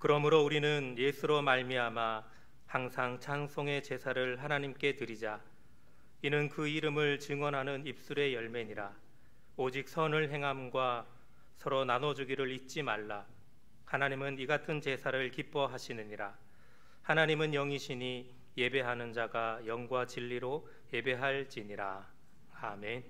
그러므로 우리는 예수로 말미암아 항상 찬송의 제사를 하나님께 드리자. 이는 그 이름을 증언하는 입술의 열매니라. 오직 선을 행함과 서로 나눠주기를 잊지 말라. 하나님은 이 같은 제사를 기뻐하시느니라. 하나님은 영이시니 예배하는 자가 영과 진리로 예배할지니라. 아멘.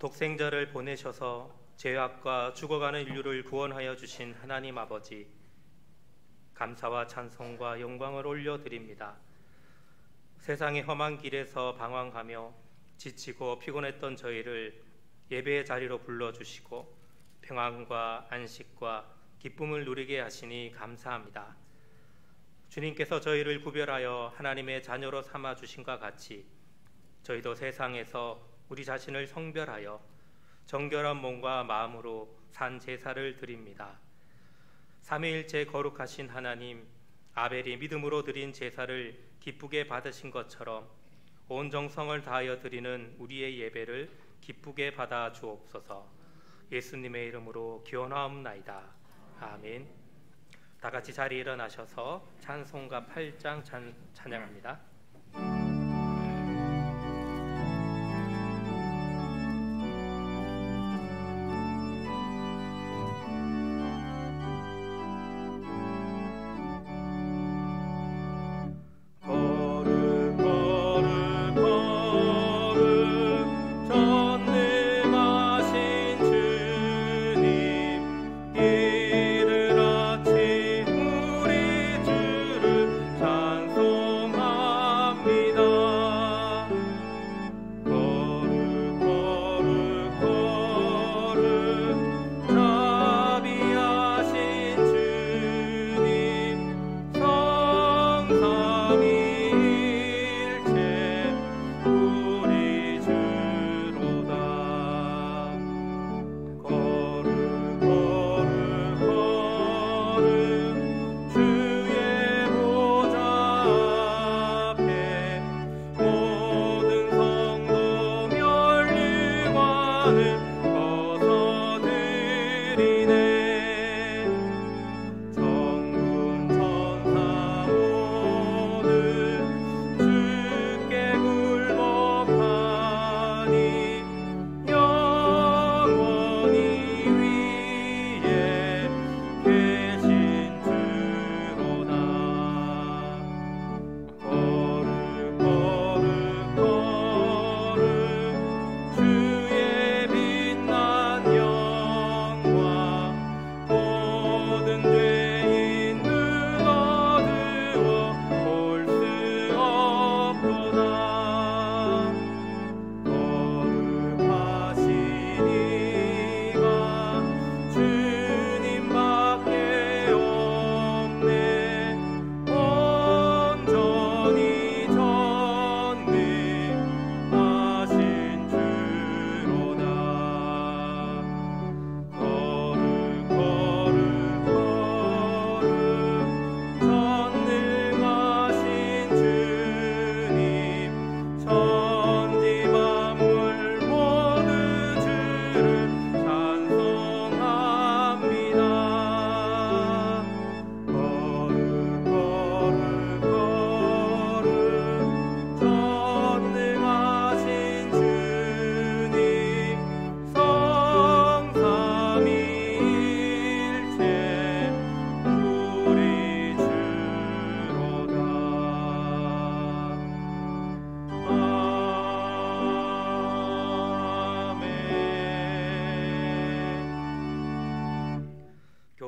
독생자를 보내셔서 죄악과 죽어가는 인류를 구원하여 주신 하나님 아버지, 감사와 찬송과 영광을 올려드립니다. 세상의 험한 길에서 방황하며 지치고 피곤했던 저희를 예배의 자리로 불러주시고 평안과 안식과 기쁨을 누리게 하시니 감사합니다. 주님께서 저희를 구별하여 하나님의 자녀로 삼아 주신과 같이 저희도 세상에서 우리 자신을 성별하여 정결한 몸과 마음으로 산 제사를 드립니다. 삼위일체 거룩하신 하나님, 아벨이 믿음으로 드린 제사를 기쁘게 받으신 것처럼 온 정성을 다하여 드리는 우리의 예배를 기쁘게 받아 주옵소서. 예수님의 이름으로 기원하옵나이다. 아멘. 다 같이 자리에 일어나셔서 찬송가 8장 찬양합니다.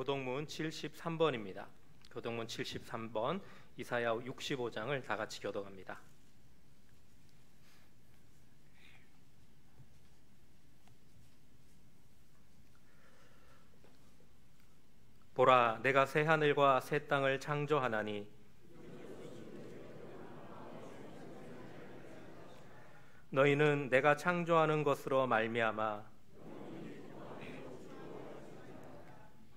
교동문 73번입니다. 교동문 73번 이사야 65장을 다 같이 교독합니다. 보라, 내가 새 하늘과 새 땅을 창조하나니 너희는 내가 창조하는 것으로 말미암아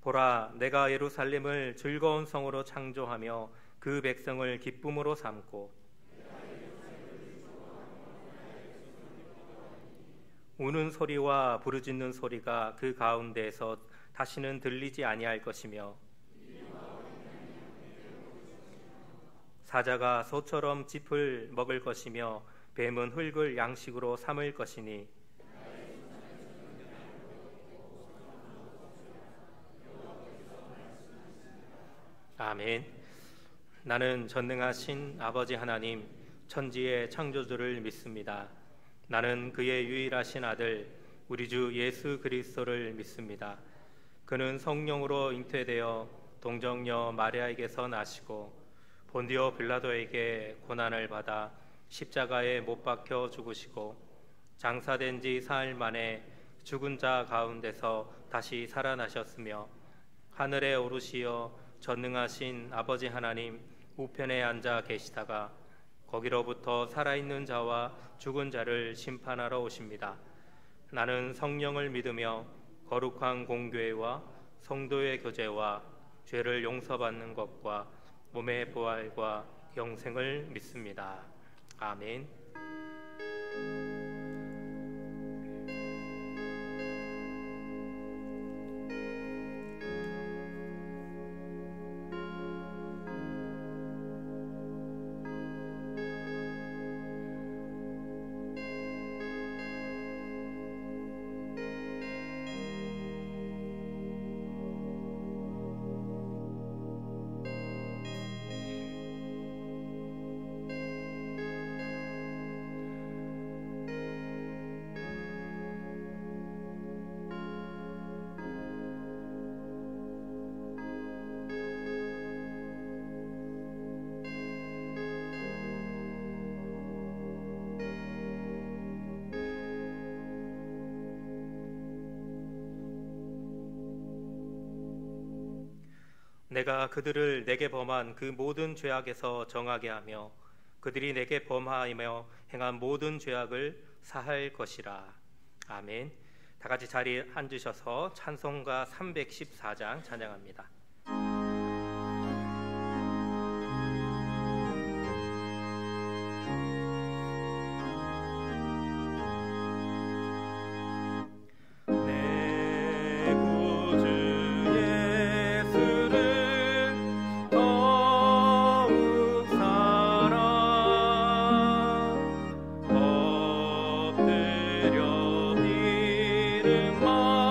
보라, 내가 예루살렘을 즐거운 성으로 창조하며 그 백성을 기쁨으로 삼고 우는 소리와 부르짖는 소리가 그 가운데에서 다시는 들리지 아니할 것이며 사자가 소처럼 짚을 먹을 것이며 뱀은 흙을 양식으로 삼을 것이니 아멘. 나는 전능하신 아버지 하나님 천지의 창조주를 믿습니다. 나는 그의 유일하신 아들 우리 주 예수 그리스도를 믿습니다. 그는 성령으로 잉태되어 동정녀 마리아에게서 나시고 본디오 빌라도에게 고난을 받아 십자가에 못 박혀 죽으시고 장사된 지 사흘 만에 죽은 자 가운데서 다시 살아나셨으며 하늘에 오르시어 전능하신 아버지 하나님 우편에 앉아 계시다가 거기로부터 살아있는 자와 죽은 자를 심판하러 오십니다. 나는 성령을 믿으며 거룩한 공교회와 성도의 교제와 죄를 용서받는 것과 몸의 부활과 영생을 믿습니다. 아멘. 내가 그들을 내게 범한 그 모든 죄악에서 정하게 하며 그들이 내게 범하며 행한 모든 죄악을 사할 것이라. 아멘. 다 같이 자리에 앉으셔서 찬송가 314장 찬양합니다. 들을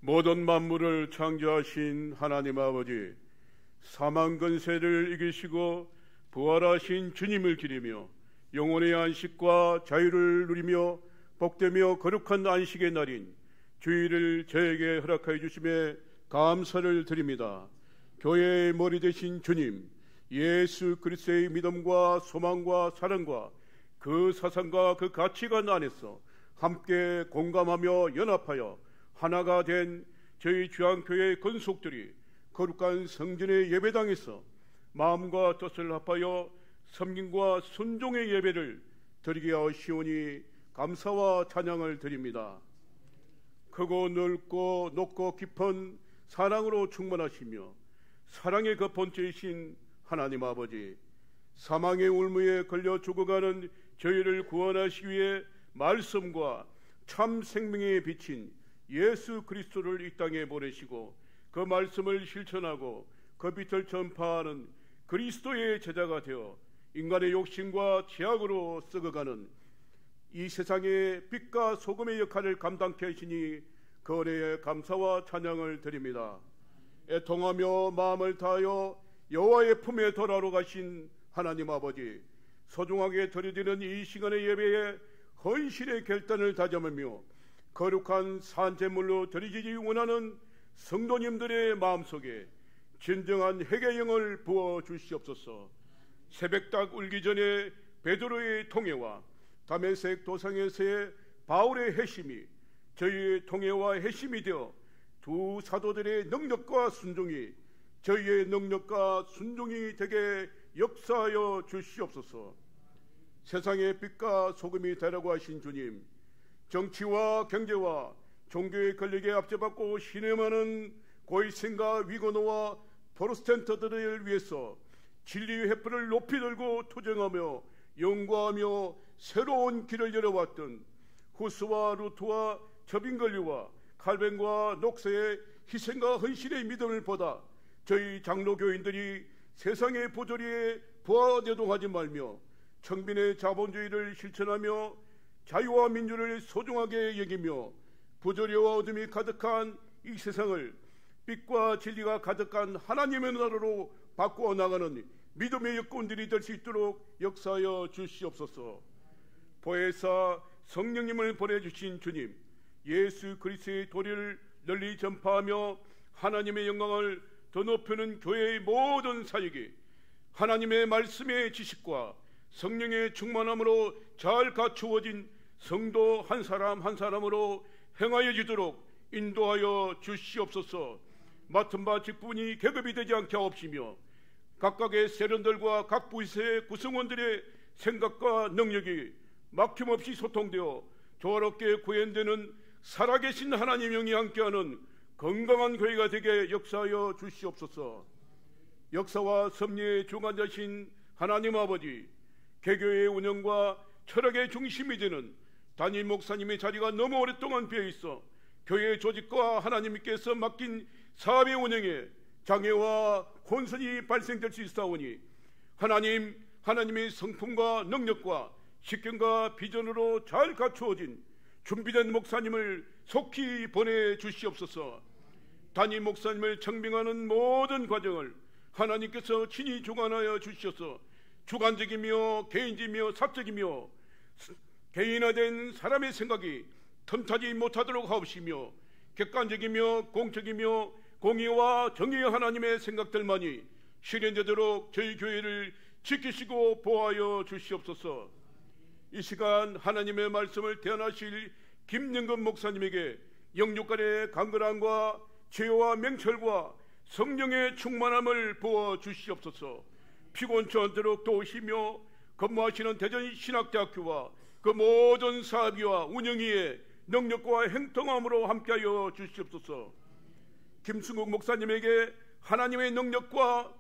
모든 만물을 창조하신 하나님 아버지, 사망 근세를 이기시고 부활하신 주님을 기리며 영혼의 안식과 자유를 누리며 복되며 거룩한 안식의 날인 주일을 저에게 허락하여 주심에 감사를 드립니다. 교회의 머리 되신 주님, 예수 그리스도의 믿음과 소망과 사랑과 그 사상과 그 가치관 안에서 함께 공감하며 연합하여 하나가 된 저희 주안교회 건속들이 거룩한 성전의 예배당에서 마음과 뜻을 합하여 섬김과 순종의 예배를 드리게 하시오니 감사와 찬양을 드립니다. 크고 넓고 높고 깊은 사랑으로 충만하시며 사랑의 그 본체이신 하나님 아버지, 사망의 울무에 걸려 죽어가는 저희를 구원하시기 위해 말씀과 참 생명에 비친 예수 그리스도를 이 땅에 보내시고 그 말씀을 실천하고 그 빛을 전파하는 그리스도의 제자가 되어 인간의 욕심과 죄악으로 썩어가는 이 세상의 빛과 소금의 역할을 감당케 하시니 그 은혜에 감사와 찬양을 드립니다. 애통하며 마음을 다하여 여호와의 품에 돌아오러 가신 하나님 아버지, 소중하게 드려지는 이 시간의 예배에 헌신의 결단을 다짐하며 거룩한 산제물로 드리지 원하는 성도님들의 마음속에 진정한 회개의 영을 부어 주시옵소서. 새벽닭 울기 전에 베드로의 통해와 다메섹 도상에서의 바울의 회심이 저희의 통해와 회심이 되어 두 사도들의 능력과 순종이 저희의 능력과 순종이 되게 역사하여 주시옵소서. 세상의 빛과 소금이 되라고 하신 주님, 정치와 경제와 종교의 권력에 앞서받고 신음하는 고위층과 위건호와 프로테스탄트들을 위해서 진리의 횃불을 높이 들고 투쟁하며 연구하며 새로운 길을 열어왔던 후스와 루트와 저빙걸리와 칼뱅과 녹세의 희생과 헌신의 믿음을 보다 저희 장로교인들이 세상의 보조리에 부하대동하지 말며 청빈의 자본주의를 실천하며 자유와 민주를 소중하게 여기며 부조리와 어둠이 가득한 이 세상을 빛과 진리가 가득한 하나님의 나라로 바꾸어 나가는 믿음의 여건들이 될 수 있도록 역사하여 주시옵소서. 보혜사 성령님을 보내주신 주님, 예수 그리스도의 도리를 널리 전파하며 하나님의 영광을 더 높이는 교회의 모든 사역이 하나님의 말씀의 지식과 성령의 충만함으로 잘 갖추어진 성도 한 사람 한 사람으로 행하여지도록 인도하여 주시옵소서. 맡은 바 직분이 계급이 되지 않게 하옵시며 각각의 세련들과 각 부서의 구성원들의 생각과 능력이 막힘없이 소통되어 조화롭게 구현되는 살아계신 하나님 영이 함께하는 건강한 교회가 되게 역사하여 주시옵소서. 역사와 섭리의 주관자신 하나님 아버지, 개교의 운영과 철학의 중심이 되는 담임 목사님의 자리가 너무 오랫동안 비어있어 교회 조직과 하나님께서 맡긴 사업의 운영에 장애와 혼선이 발생될 수 있사오니 하나님의 성품과 능력과 식견과 비전으로 잘 갖추어진 준비된 목사님을 속히 보내주시옵소서. 담임 목사님을 청빙하는 모든 과정을 하나님께서 친히 주관하여 주셔서 주관적이며 개인적이며 사적이며 개인화된 사람의 생각이 틈타지 못하도록 하옵시며 객관적이며 공적이며 공의와 정의의 하나님의 생각들만이 실현되도록 저희 교회를 지키시고 보호하여 주시옵소서. 이 시간 하나님의 말씀을 대언하실 김영근 목사님에게 영육간의 강건함과 죄와 명철과 성령의 충만함을 부어 주시옵소서. 피곤치 않도록 도우시며 근무하시는 대전 신학대학교와 그 모든 사업위와 운영위의 능력과 행통함으로 함께하여 주시옵소서. 김승국 목사님에게 하나님의 능력과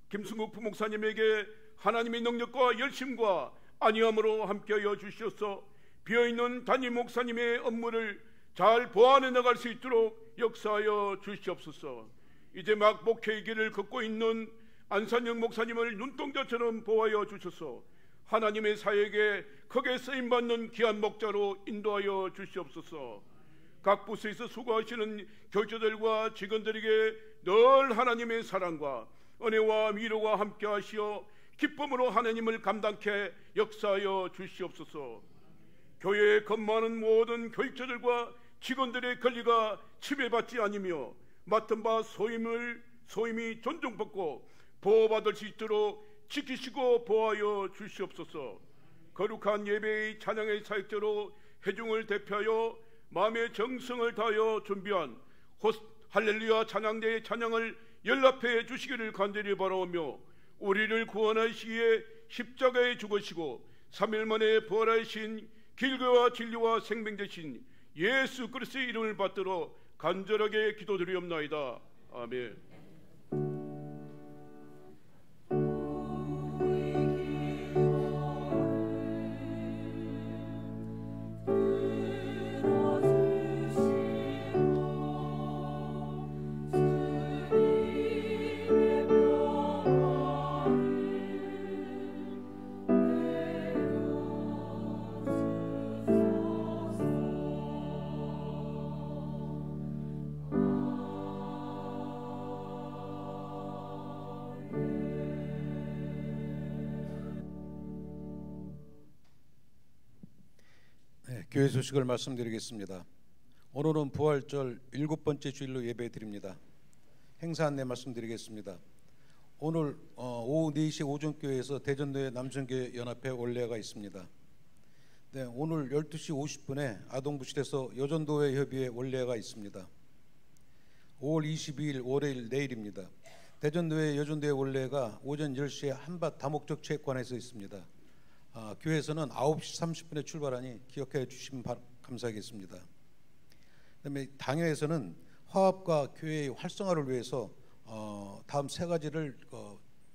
김승국 부목사님에게 하나님의 능력과 열심과 안위함으로 함께하여 주시옵소서. 비어있는 담임 목사님의 업무를 잘 보완해 나갈 수 있도록 역사하여 주시옵소서. 이제 막 목회의 길을 걷고 있는 안산영 목사님을 눈동자처럼 보호하여 주셔서 하나님의 사역에 크게 쓰임받는 귀한 목자로 인도하여 주시옵소서. 각 부서에서 수고하시는 교육자들과 직원들에게 늘 하나님의 사랑과 은혜와 위로가 함께 하시어 기쁨으로 하나님을 감당케 역사하여 주시옵소서. 교회에 근무하는 모든 교육자들과 직원들의 권리가 침해받지 않으며 맡은 바 소임이 존중받고 보호받을 수 있도록 지키시고 보호하여 주시옵소서. 거룩한 예배의 찬양의 사역자로 회중을 대표하여 마음의 정성을 다하여 준비한 할렐루야 찬양대의 찬양을 연락해 주시기를 간절히 바라오며, 우리를 구원하시기에 십자가에 죽으시고 3일 만에 부활하신 길과 진리와 생명 되신 예수 그리스도의 이름을 받들어 간절하게 기도드리옵나이다. 아멘. 교회 소식을 말씀드리겠습니다. 오늘은 부활절 7번째 주일로 예배드립니다. 행사 안내 말씀드리겠습니다. 오늘 오후 4시 오전교회에서 대전도회 남성교회 연합회 원례가 있습니다. 네, 오늘 12시 50분에 아동부실에서 여전도회 협의회 원례가 있습니다. 5월 22일 월요일 내일입니다. 대전도회 여전도회 원례가 오전 10시에 한밭 다목적 체육관에서 있습니다. 교회에서는 9시 30분에 출발하니 기억해 주시면 감사하겠습니다. 그다음에 당회에서는 화합과 교회의 활성화를 위해서 다음 세 가지를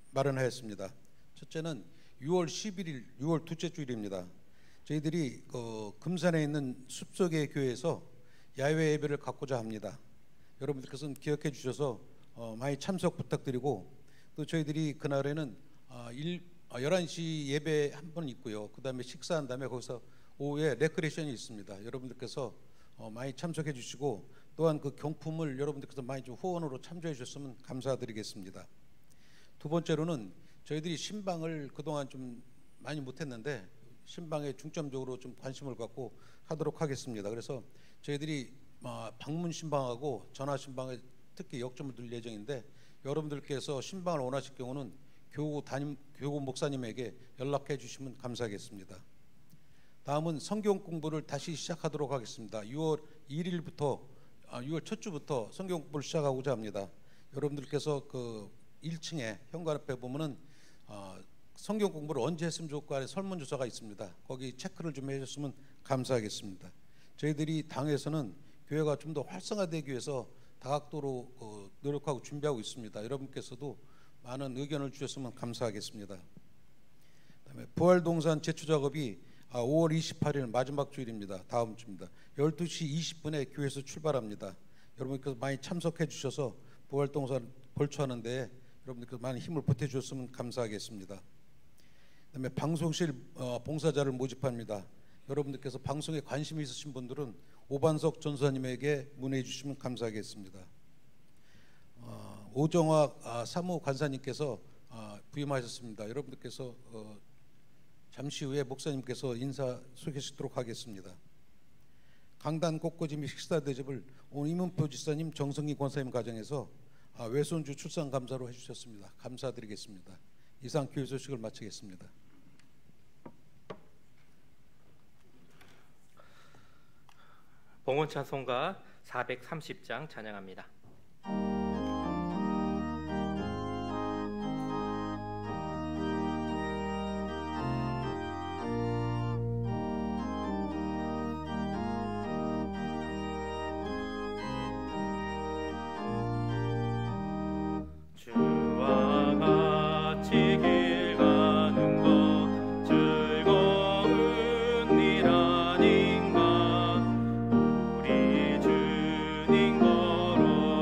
마련하였습니다. 첫째는 6월 11일, 6월 둘째 주일입니다. 저희들이 금산에 있는 숲속의 교회에서 야외 예배를 갖고자 합니다. 여러분들께서는 기억해 주셔서 많이 참석 부탁드리고, 또 저희들이 그날에는 11시 예배 한 번 있고요. 그 다음에 식사한 다음에 거기서 오후에 레크레이션이 있습니다. 여러분들께서 많이 참석해 주시고, 또한 그 경품을 여러분들께서 많이 좀 후원으로 참조해 주셨으면 감사드리겠습니다. 두 번째로는 저희들이 신방을 그동안 좀 많이 못했는데 신방에 중점적으로 좀 관심을 갖고 하도록 하겠습니다. 그래서 저희들이 방문 신방하고 전화 신방에 특히 역점을 둘 예정인데, 여러분들께서 신방을 원하실 경우는 교구 목사님에게 연락해 주시면 감사하겠습니다. 다음은 성경 공부를 다시 시작하도록 하겠습니다. 6월 1일부터 6월 첫 주부터 성경 공부를 시작하고자 합니다. 여러분들께서 그 1층에 현관 앞에 보면은 성경 공부를 언제 했으면 좋을까 하는 설문조사가 있습니다. 거기 체크를 좀 해줬으면 감사하겠습니다. 저희들이 당에서는 교회가 좀 더 활성화되기 위해서 다각도로 노력하고 준비하고 있습니다. 여러분께서도 많은 의견을 주셨으면 감사하겠습니다. 그다음에 부활동산 제초 작업이 5월 28일 마지막 주일입니다. 다음 주입니다. 12시 20분에 교회에서 출발합니다. 여러분께서 많이 참석해 주셔서 부활동산 벌초하는 데 여러분께서 많이 힘을 보태 주셨으면 감사하겠습니다. 그다음에 방송실 봉사자를 모집합니다. 여러분들께서 방송에 관심이 있으신 분들은 오반석 전사님에게 문의해 주시면 감사하겠습니다. 오정학 사무 관사님께서 부임하셨습니다. 여러분들께서 잠시 후에 목사님께서 인사 소개하시도록 하겠습니다. 강단 꽃꽂이 및 식사 대접을 오늘 이문표 지사님, 정성희 권사님 가정에서 외손주 출산 감사로 해주셨습니다. 감사드리겠습니다. 이상 교회 소식을 마치겠습니다. 봉헌 찬송가 430장 찬양합니다. 주와 같이 길 가는 것 즐거운 일 아닌가. 우리 주님 걸어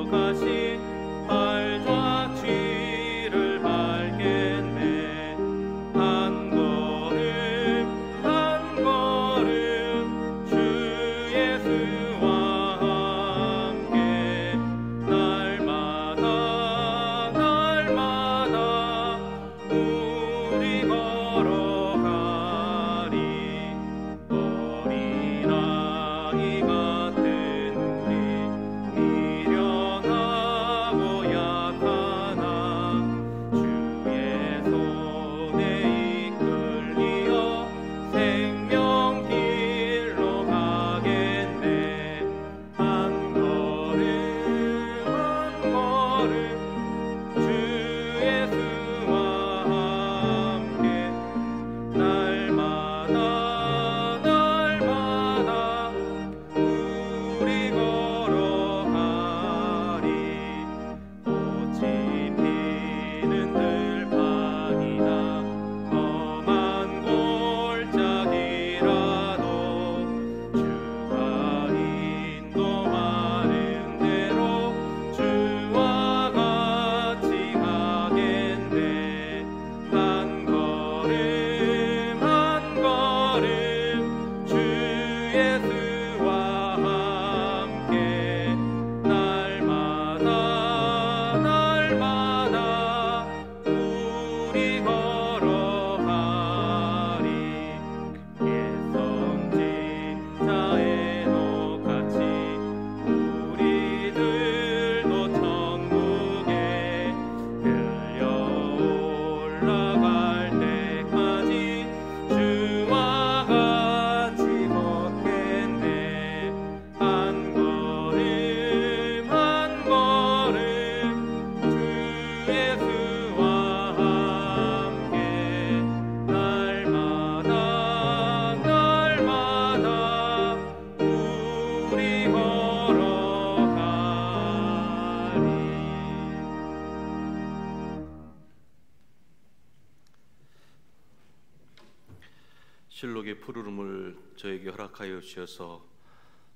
실록의 푸르름을 저에게 허락하여 주셔서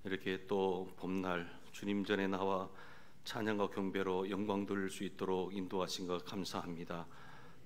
이렇게 또 봄날 주님 전에 나와 찬양과 경배로 영광 돌릴 수 있도록 인도하신 것 감사합니다.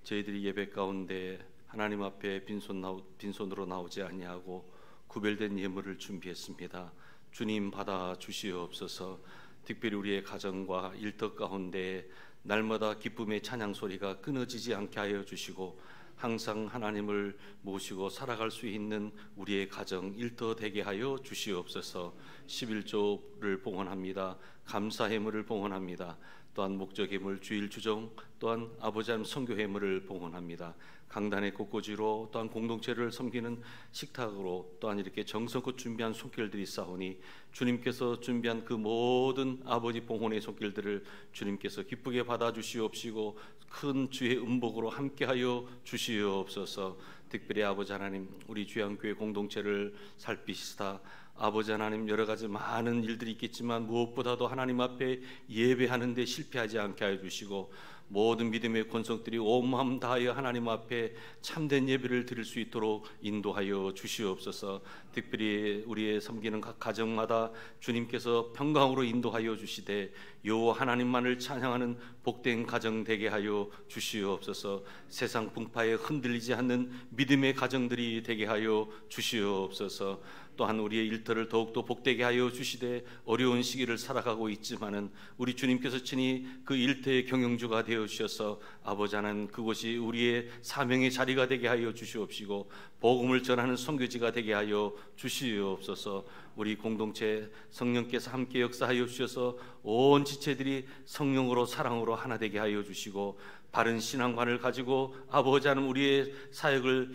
저희들이 예배 가운데 하나님 앞에 빈손으로 나오지 아니하고 구별된 예물을 준비했습니다. 주님 받아 주시옵소서. 특별히 우리의 가정과 일터 가운데 날마다 기쁨의 찬양 소리가 끊어지지 않게 하여 주시고 항상 하나님을 모시고 살아갈 수 있는 우리의 가정 일터 되게 하여 주시옵소서. 11조를 봉헌합니다. 감사 예물을 봉헌합니다. 또한 목적 예물 주일 주정, 또한 아버지 하나님 선교 예물을 봉헌합니다. 강단의 꽃꽂이로 또한 공동체를 섬기는 식탁으로 또한 이렇게 정성껏 준비한 손길들이 있사오니 주님께서 준비한 그 모든 아버지 봉헌의 손길들을 주님께서 기쁘게 받아 주시옵시고 큰 주의 음복으로 함께하여 주시옵소서. 특별히 아버지 하나님 우리 주양교회 공동체를 살피시다 아버지 하나님 여러 가지 많은 일들이 있겠지만 무엇보다도 하나님 앞에 예배하는 데 실패하지 않게 하여 주시고 모든 믿음의 권속들이 온 마음 다하여 하나님 앞에 참된 예배를 드릴 수 있도록 인도하여 주시옵소서. 특별히 우리의 섬기는 각 가정마다 주님께서 평강으로 인도하여 주시되 여호와 하나님만을 찬양하는 복된 가정 되게 하여 주시옵소서. 세상 풍파에 흔들리지 않는 믿음의 가정들이 되게 하여 주시옵소서. 또한 우리의 일터를 더욱더 복되게 하여 주시되 어려운 시기를 살아가고 있지만은 우리 주님께서 친히 그 일터의 경영주가 되어 주셔서 아버지 하나님 그곳이 우리의 사명의 자리가 되게 하여 주시옵시고 복음을 전하는 선교지가 되게 하여 주시옵소서. 우리 공동체 성령께서 함께 역사하여 주셔서 온 지체들이 성령으로 사랑으로 하나 되게 하여 주시고 바른 신앙관을 가지고 아버지 하나님 우리의 사역을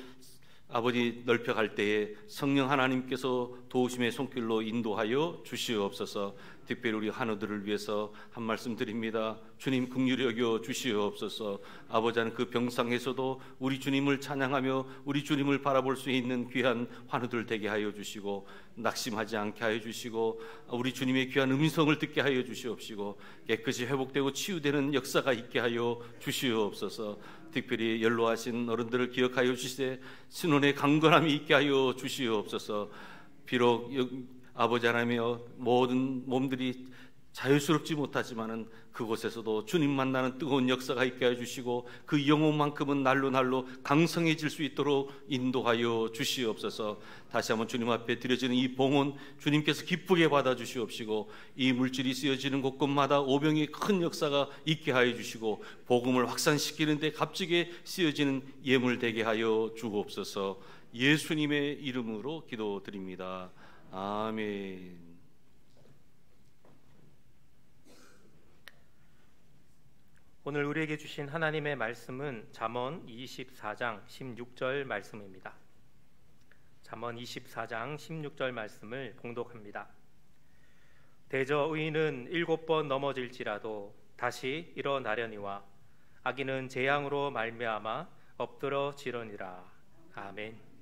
아버지 넓혀갈 때에 성령 하나님께서 도우심의 손길로 인도하여 주시옵소서. 특별히 우리 한우들을 위해서 한 말씀 드립니다. 주님 긍휼히 여겨 주시옵소서. 아버지 하나님 그 병상에서도 우리 주님을 찬양하며 우리 주님을 바라볼 수 있는 귀한 환우들 되게 하여 주시고 낙심하지 않게 하여 주시고 우리 주님의 귀한 음성을 듣게 하여 주시옵시고 깨끗이 회복되고 치유되는 역사가 있게 하여 주시옵소서. 특별히 연로하신 어른들을 기억하여 주시되 신혼의 강건함이 있게 하여 주시옵소서. 비록 아버지 하나님이여 모든 몸들이 자유스럽지 못하지만은 그곳에서도 주님 만나는 뜨거운 역사가 있게 해주시고 그 영혼만큼은 날로 강성해질 수 있도록 인도하여 주시옵소서. 다시 한번 주님 앞에 드려지는 이 봉헌 주님께서 기쁘게 받아주시옵시고 이 물질이 쓰여지는 곳곳마다 오병이 큰 역사가 있게 하여 주시고 복음을 확산시키는 데 값지게 쓰여지는 예물 되게 하여 주옵소서. 예수님의 이름으로 기도드립니다. 아멘. 오늘 우리에게 주신 하나님의 말씀은 잠언 24장 16절 말씀입니다. 잠언 24장 16절 말씀을 봉독합니다. 대저 의인은 7번 넘어질지라도 다시 일어나려니와 악인은 재앙으로 말미암아 엎드러지려니라. 아멘.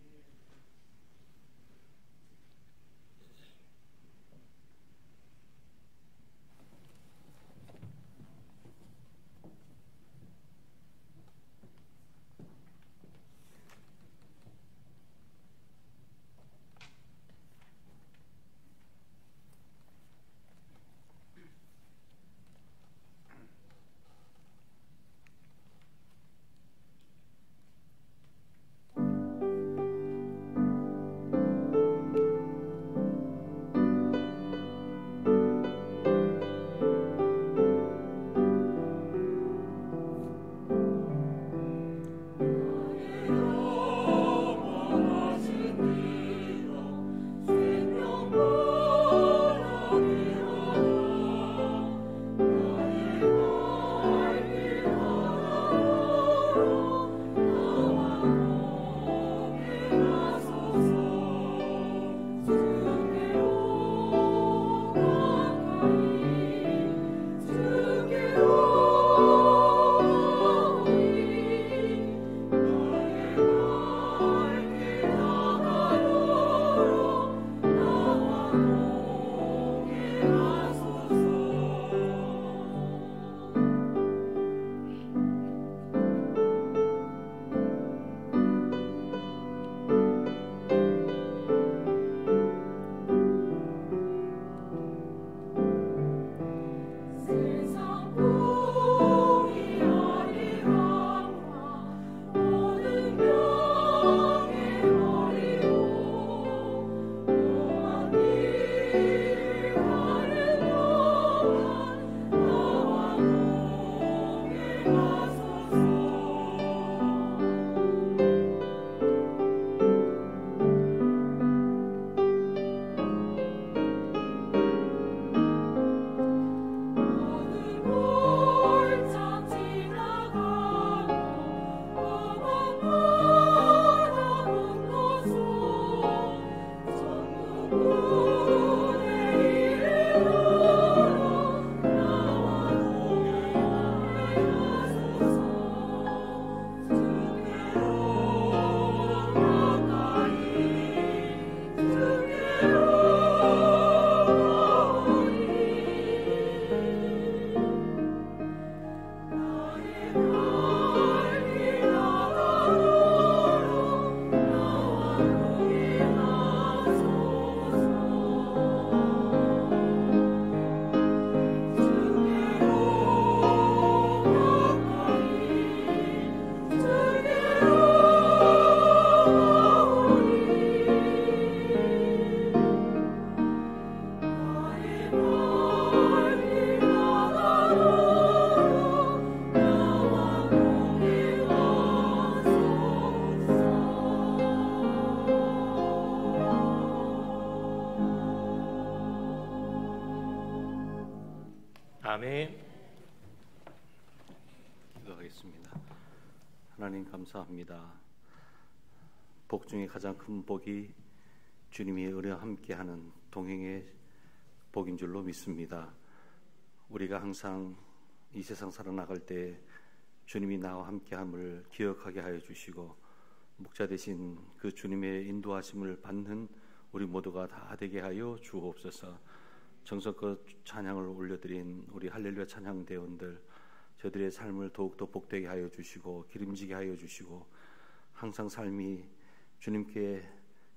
아멘. 기도하겠습니다. 하나님 감사합니다. 복 중에 가장 큰 복이 주님이 우리와 함께하는 동행의 복인 줄로 믿습니다. 우리가 항상 이 세상 살아나갈 때 주님이 나와 함께함을 기억하게 하여 주시고, 목자 되신 그 주님의 인도하심을 받는 우리 모두가 다 되게 하여 주옵소서. 정성껏 찬양을 올려드린 우리 할렐루야 찬양대원들, 저들의 삶을 더욱더 복되게 하여 주시고 기름지게 하여 주시고, 항상 삶이 주님께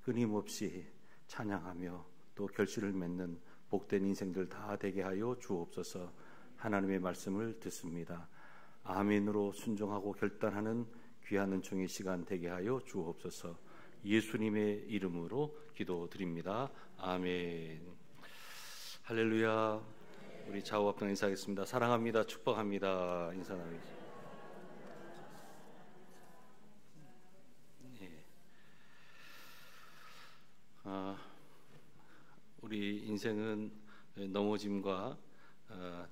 끊임없이 찬양하며 또 결실을 맺는 복된 인생들 다 되게 하여 주옵소서. 하나님의 말씀을 듣습니다. 아멘으로 순종하고 결단하는 귀한 은총의 시간 되게 하여 주옵소서. 예수님의 이름으로 기도드립니다. 아멘. 할렐루야. 우리 좌우합당 인사하겠습니다. 사랑합니다. 축복합니다. 인사 나누겠습니다. 네. 우리 인생은 넘어짐과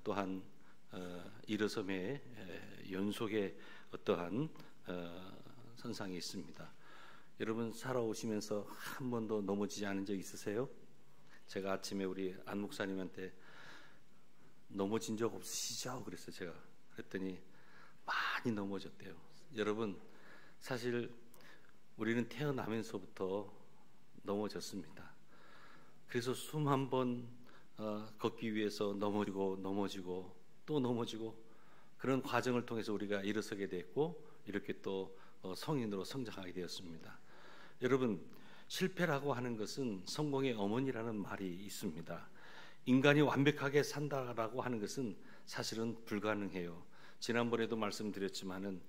또한 일어섬의 연속의 어떠한 선상이 있습니다. 여러분 살아오시면서 한 번도 넘어지지 않은 적 있으세요? 제가 아침에 우리 안 목사님한테 넘어진 적 없으시죠? 그랬어요. 제가 그랬더니 많이 넘어졌대요. 여러분 사실 우리는 태어나면서부터 넘어졌습니다. 그래서 숨 한 번 걷기 위해서 넘어지고 또 넘어지고, 그런 과정을 통해서 우리가 일어서게 됐고 이렇게 또 성인으로 성장하게 되었습니다. 여러분 실패라고 하는 것은 성공의 어머니라는 말이 있습니다. 인간이 완벽하게 산다라고 하는 것은 사실은 불가능해요. 지난번에도 말씀드렸지만은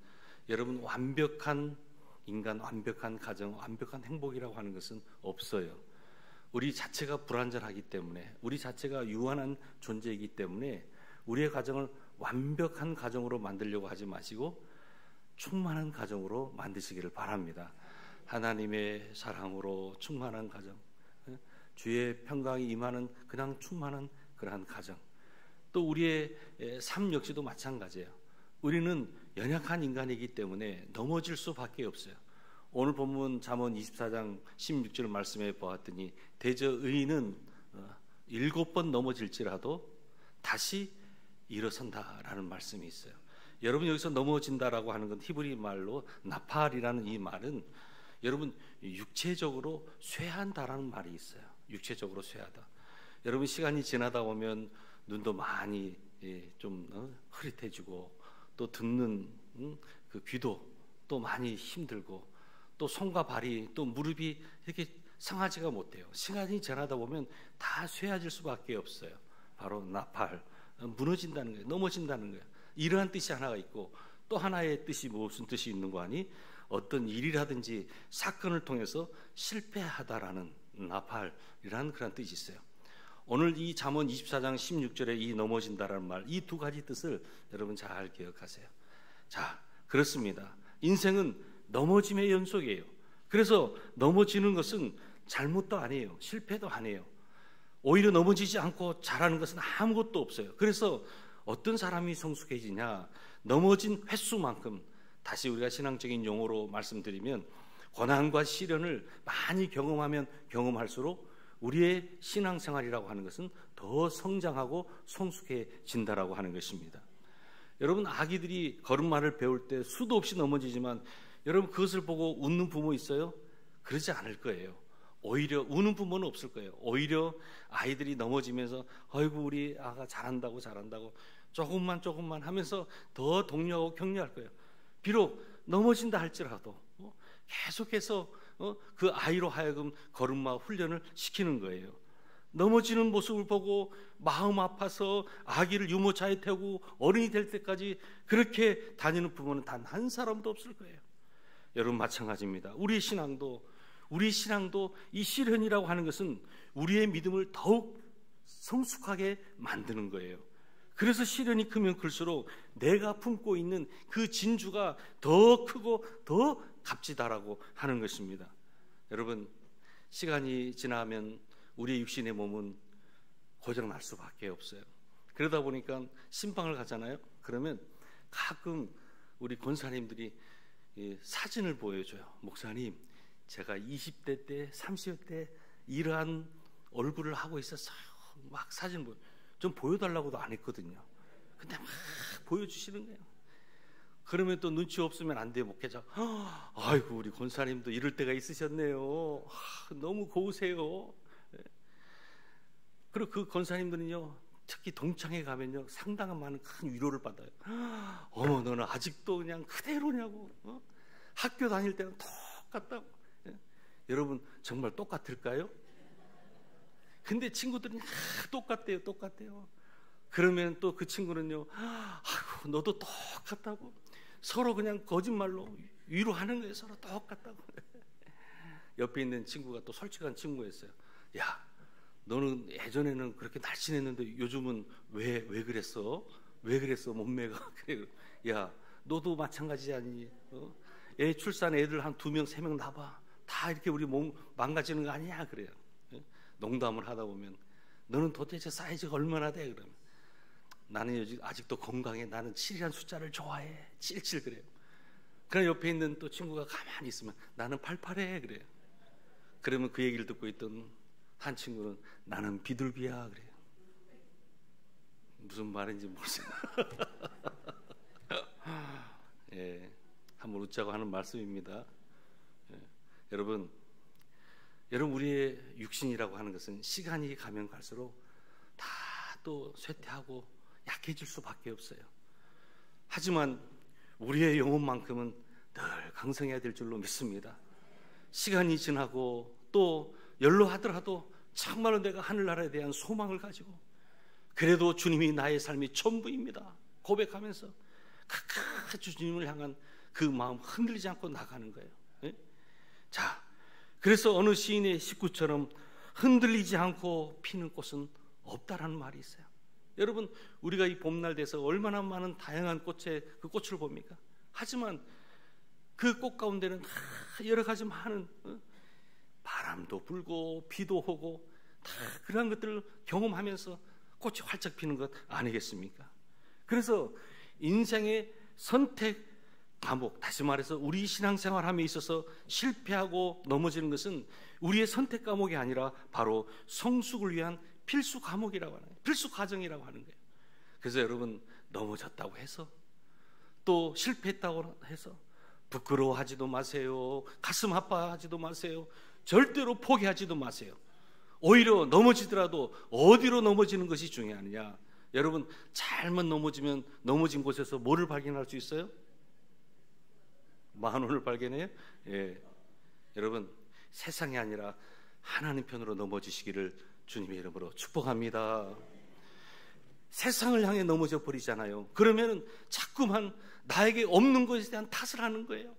여러분 완벽한 인간, 완벽한 가정, 완벽한 행복이라고 하는 것은 없어요. 우리 자체가 불완전하기 때문에, 우리 자체가 유한한 존재이기 때문에 우리의 가정을 완벽한 가정으로 만들려고 하지 마시고 충만한 가정으로 만드시기를 바랍니다. 하나님의 사랑으로 충만한 가정, 주의 평강이 임하는 그냥 충만한 그러한 가정, 또 우리의 삶 역시도 마찬가지예요. 우리는 연약한 인간이기 때문에 넘어질 수밖에 없어요. 오늘 본문 잠언 24장 16절 말씀에 보았더니 대저 의인은 7번 넘어질지라도 다시 일어선다라는 말씀이 있어요. 여러분 여기서 넘어진다라고 하는 건 히브리 말로 나팔이라는 이 말은 여러분 육체적으로 쇠한다라는 말이 있어요. 육체적으로 쇠하다. 여러분 시간이 지나다 보면 눈도 많이 좀 흐릿해지고, 또 듣는 그 귀도 또 많이 힘들고, 또 손과 발이 또 무릎이 이렇게 상하지가 못해요. 시간이 지나다 보면 다 쇠해질 수밖에 없어요. 바로 나팔, 무너진다는 거예요. 넘어진다는 거예요. 이러한 뜻이 하나가 있고, 또 하나의 뜻이 무슨 뜻이 있는 거 아니? 어떤 일이라든지 사건을 통해서 실패하다라는 나팔이라는 그런 뜻이 있어요. 오늘 이 잠언 24장 16절에 이 넘어진다라는 말, 이 두 가지 뜻을 여러분 잘 기억하세요. 자, 그렇습니다. 인생은 넘어짐의 연속이에요. 그래서 넘어지는 것은 잘못도 아니에요. 실패도 아니에요. 오히려 넘어지지 않고 잘하는 것은 아무것도 없어요. 그래서 어떤 사람이 성숙해지냐? 넘어진 횟수만큼, 다시 우리가 신앙적인 용어로 말씀드리면 고난과 시련을 많이 경험하면 경험할수록 우리의 신앙생활이라고 하는 것은 더 성장하고 성숙해진다라고 하는 것입니다. 여러분 아기들이 걸음마를 배울 때 수도 없이 넘어지지만 여러분 그것을 보고 웃는 부모 있어요? 그러지 않을 거예요. 오히려 우는 부모는 없을 거예요. 오히려 아이들이 넘어지면서 아이고 우리 아가 잘한다고 조금만 하면서 더 독려하고 격려할 거예요. 비록 넘어진다 할지라도 계속해서 그 아이로 하여금 걸음마 훈련을 시키는 거예요. 넘어지는 모습을 보고 마음 아파서 아기를 유모차에 태우고 어른이 될 때까지 그렇게 다니는 부모는 단 한 사람도 없을 거예요. 여러분 마찬가지입니다. 우리 신앙도 이 시련이라고 하는 것은 우리의 믿음을 더욱 성숙하게 만드는 거예요. 그래서 시련이 크면 클수록 내가 품고 있는 그 진주가 더 크고 더 값지다라고 하는 것입니다. 여러분 시간이 지나면 우리의 육신의 몸은 고장날 수밖에 없어요. 그러다 보니까 신방을 가잖아요. 그러면 가끔 우리 권사님들이 사진을 보여줘요. 목사님, 제가 20대 때 30대 때 이러한 얼굴을 하고 있었어요. 막 사진 좀 보여달라고도 안 했거든요. 근데 막 보여주시는 거예요. 그러면 또 눈치 없으면 안 돼요. 목회자, 아이고 우리 권사님도 이럴 때가 있으셨네요. 너무 고우세요. 그리고 그 권사님들은요, 특히 동창회 가면요 상당한 많은 큰 위로를 받아요. 어머, 너는 아직도 그냥 그대로냐고. 학교 다닐 때는 똑같다고. 여러분 정말 똑같을까요? 근데 친구들은 똑같대요. 그러면 또 그 친구는요, 아이고 너도 똑같다고. 서로 그냥 거짓말로 위로하는 거예요. 서로 똑같다고. 옆에 있는 친구가 또 솔직한 친구였어요. 야, 너는 예전에는 그렇게 날씬했는데 요즘은 왜 그랬어? 왜 그랬어 몸매가? 그래. 야, 너도 마찬가지지 않니? 애 출산 애들 한 2명 3명 낳아봐. 다 이렇게 우리 몸 망가지는 거 아니야? 그래요. 농담을 하다 보면 너는 도대체 사이즈가 얼마나 돼? 그러면 나는 아직도 건강해. 나는 7이라는 숫자를 좋아해. 77 그래요. 그럼 옆에 있는 또 친구가 가만히 있으면 나는 88해 그래요. 그러면 그 얘기를 듣고 있던 한 친구는 나는 비둘기야 그래요. 무슨 말인지 모르겠어요. 예, 한번 웃자고 하는 말씀입니다. 예, 여러분 우리의 육신이라고 하는 것은 시간이 가면 갈수록 다 또 쇠퇴하고 약해질 수밖에 없어요. 하지만 우리의 영혼만큼은 늘 강성해야 될 줄로 믿습니다. 시간이 지나고 또 연로하더라도 정말로 내가 하늘나라에 대한 소망을 가지고 그래도 주님이 나의 삶이 전부입니다 고백하면서 끝까지 주님을 향한 그 마음 흔들리지 않고 나가는 거예요. 예? 자, 그래서 어느 시인의 식구처럼 흔들리지 않고 피는 꽃은 없다라는 말이 있어요. 여러분, 우리가 이 봄날 돼서 얼마나 많은 다양한 꽃의 그 꽃을 봅니까? 하지만 그 꽃 가운데는 여러 가지 많은 바람도 불고 비도 오고 다 그런 것들을 경험하면서 꽃이 활짝 피는 것 아니겠습니까? 그래서 인생의 선택 과목, 다시 말해서 우리 신앙생활함에 있어서 실패하고 넘어지는 것은 우리의 선택 과목이 아니라 바로 성숙을 위한 필수 과목이라고 하는 거예요. 필수 과정이라고 하는 거예요. 그래서 여러분, 넘어졌다고 해서 또 실패했다고 해서 부끄러워하지도 마세요. 가슴 아파하지도 마세요. 절대로 포기하지도 마세요. 오히려 넘어지더라도 어디로 넘어지는 것이 중요하느냐? 여러분, 잘못 넘어지면 넘어진 곳에서 뭐를 발견할 수 있어요? 10,000원을 발견해요? 예. 여러분, 세상이 아니라 하나님 편으로 넘어지시기를 주님의 이름으로 축복합니다. 세상을 향해 넘어져 버리잖아요. 그러면 자꾸만 나에게 없는 것에 대한 탓을 하는 거예요.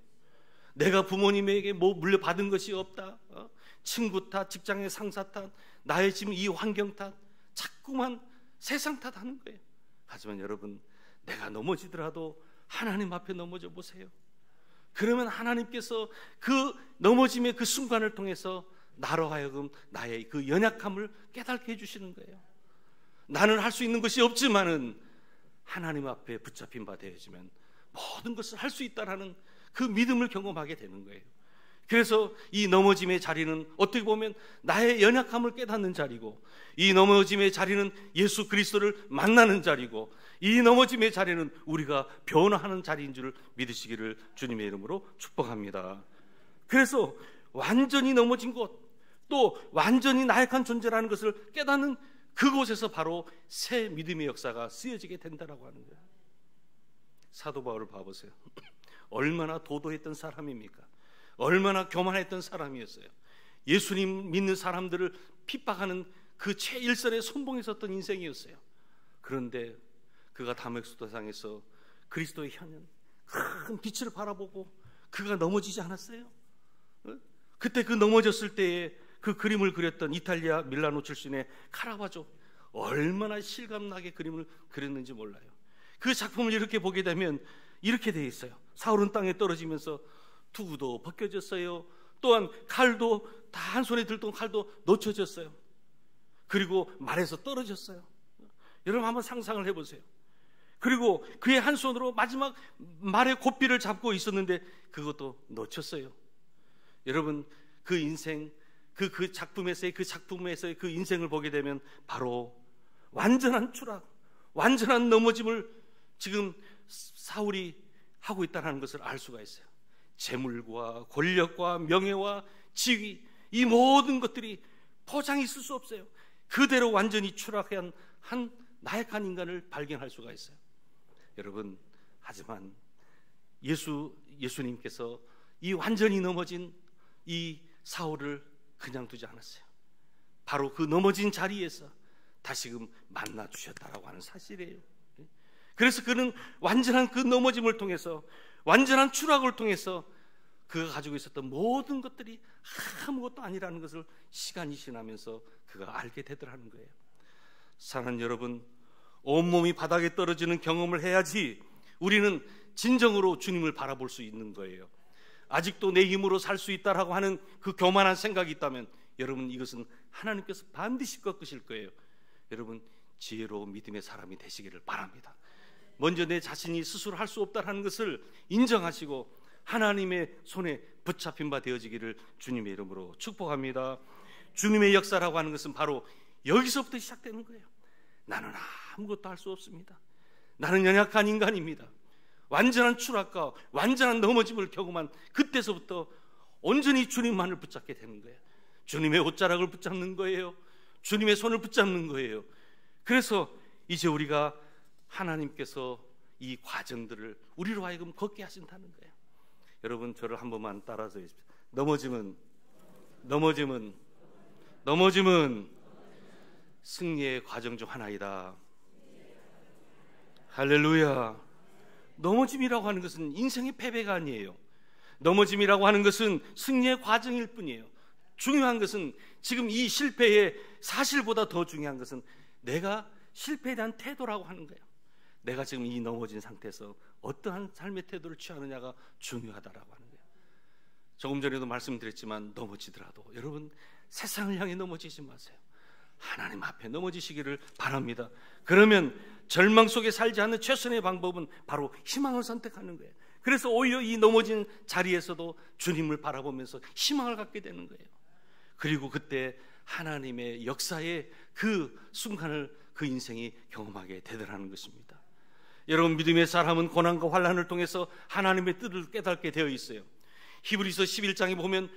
내가 부모님에게 뭐 물려받은 것이 없다, 친구 탓, 직장의 상사 탓, 나의 지금 이 환경 탓, 자꾸만 세상 탓하는 거예요. 하지만 여러분, 내가 넘어지더라도 하나님 앞에 넘어져 보세요. 그러면 하나님께서 그 넘어짐의 그 순간을 통해서 나로 하여금 나의 그 연약함을 깨닫게 해주시는 거예요. 나는 할 수 있는 것이 없지만은 하나님 앞에 붙잡힌 바 되어지면 모든 것을 할 수 있다라는 그 믿음을 경험하게 되는 거예요. 그래서 이 넘어짐의 자리는 어떻게 보면 나의 연약함을 깨닫는 자리고, 이 넘어짐의 자리는 예수 그리스도를 만나는 자리고, 이 넘어짐의 자리는 우리가 변화하는 자리인 줄 믿으시기를 주님의 이름으로 축복합니다. 그래서 완전히 넘어진 곳, 또 완전히 나약한 존재라는 것을 깨닫는 그곳에서 바로 새 믿음의 역사가 쓰여지게 된다라고 하는 거예요. 사도 바울을 봐보세요. 얼마나 도도했던 사람입니까? 얼마나 교만했던 사람이었어요. 예수님 믿는 사람들을 핍박하는 그 최일선의 선봉에 섰던 인생이었어요. 그런데 그가 다메섹도상에서 그리스도의 현현, 큰 빛을 바라보고 그가 넘어지지 않았어요. 그때 그 넘어졌을 때에 그 그림을 그렸던 이탈리아 밀라노 출신의 카라바조, 얼마나 실감나게 그림을 그렸는지 몰라요. 그 작품을 이렇게 보게 되면 이렇게 되어 있어요. 사울은 땅에 떨어지면서 투구도 벗겨졌어요. 또한 칼도, 다 한 손에 들던 칼도 놓쳐졌어요. 그리고 말에서 떨어졌어요. 여러분 한번 상상을 해보세요. 그리고 그의 한 손으로 마지막 말의 고삐를 잡고 있었는데 그것도 놓쳤어요. 여러분 그 인생, 그 작품에서의 그 인생을 보게 되면 바로 완전한 추락, 완전한 넘어짐을 지금 사울이 하고 있다는 것을 알 수가 있어요. 재물과 권력과 명예와 지위, 이 모든 것들이 포장이 있을 수 없어요. 그대로 완전히 추락한 한 나약한 인간을 발견할 수가 있어요. 여러분, 하지만 예수님께서 이 완전히 넘어진 이 사울을 그냥 두지 않았어요. 바로 그 넘어진 자리에서 다시금 만나 주셨다라고 하는 사실이에요. 그래서 그는 완전한 그 넘어짐을 통해서, 완전한 추락을 통해서 그가 가지고 있었던 모든 것들이 아무것도 아니라는 것을 시간이 지나면서 그가 알게 되더라는 거예요. 사랑하는 여러분, 온몸이 바닥에 떨어지는 경험을 해야지 우리는 진정으로 주님을 바라볼 수 있는 거예요. 아직도 내 힘으로 살 수 있다라고 하는 그 교만한 생각이 있다면 여러분, 이것은 하나님께서 반드시 꺾으실 거예요. 여러분, 지혜로운 믿음의 사람이 되시기를 바랍니다. 먼저 내 자신이 스스로 할 수 없다는 것을 인정하시고 하나님의 손에 붙잡힌 바 되어지기를 주님의 이름으로 축복합니다. 주님의 역사라고 하는 것은 바로 여기서부터 시작되는 거예요. 나는 아무것도 할 수 없습니다. 나는 연약한 인간입니다. 완전한 추락과 완전한 넘어짐을 경험한 그때서부터 온전히 주님만을 붙잡게 되는 거예요. 주님의 옷자락을 붙잡는 거예요. 주님의 손을 붙잡는 거예요. 그래서 이제 우리가 하나님께서 이 과정들을 우리로 하여금 걷게 하신다는 거예요. 여러분, 저를 한 번만 따라서 해주십시오. 넘어짐은 승리의 과정 중 하나이다. 할렐루야. 넘어짐이라고 하는 것은 인생의 패배가 아니에요. 넘어짐이라고 하는 것은 승리의 과정일 뿐이에요. 중요한 것은, 지금 이 실패의 사실보다 더 중요한 것은 내가 실패에 대한 태도라고 하는 거예요. 내가 지금 이 넘어진 상태에서 어떠한 삶의 태도를 취하느냐가 중요하다라고 하는 거예요. 조금 전에도 말씀드렸지만 넘어지더라도 여러분, 세상을 향해 넘어지지 마세요. 하나님 앞에 넘어지시기를 바랍니다. 그러면 절망 속에 살지 않는 최선의 방법은 바로 희망을 선택하는 거예요. 그래서 오히려 이 넘어진 자리에서도 주님을 바라보면서 희망을 갖게 되는 거예요. 그리고 그때 하나님의 역사의 그 순간을 그 인생이 경험하게 되더라는 것입니다. 여러분, 믿음의 사람은 고난과 환난을 통해서 하나님의 뜻을 깨닫게 되어 있어요. 히브리서 11장에 보면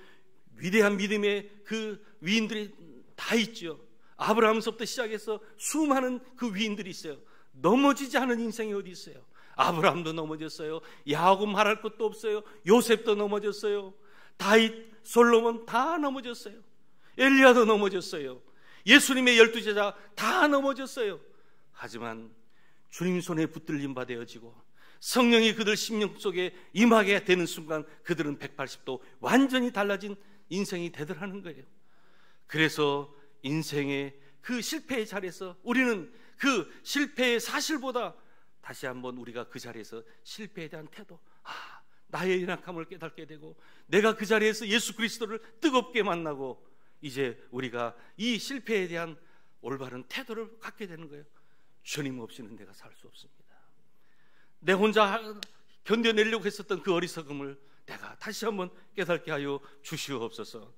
위대한 믿음의 그 위인들이 다 있죠. 아브라함서부터 시작해서 수많은 그 위인들이 있어요. 넘어지지 않은 인생이 어디 있어요? 아브라함도 넘어졌어요. 야곱 말할 것도 없어요. 요셉도 넘어졌어요. 다윗, 솔로몬 다 넘어졌어요. 엘리야도 넘어졌어요. 예수님의 12제자 다 넘어졌어요. 하지만 주님 손에 붙들림 바 되어지고 성령이 그들 심령 속에 임하게 되는 순간 그들은 180도 완전히 달라진 인생이 되더라는 거예요. 그래서 인생의 그 실패의 자리에서 우리는 그 실패의 사실보다 다시 한번 우리가 그 자리에서 실패에 대한 태도, 나의 연약함을 깨닫게 되고 내가 그 자리에서 예수 그리스도를 뜨겁게 만나고 이제 우리가 이 실패에 대한 올바른 태도를 갖게 되는 거예요. 주님 없이는 내가 살 수 없습니다. 내 혼자 견뎌내려고 했었던 그 어리석음을 내가 다시 한번 깨닫게 하여 주시옵소서.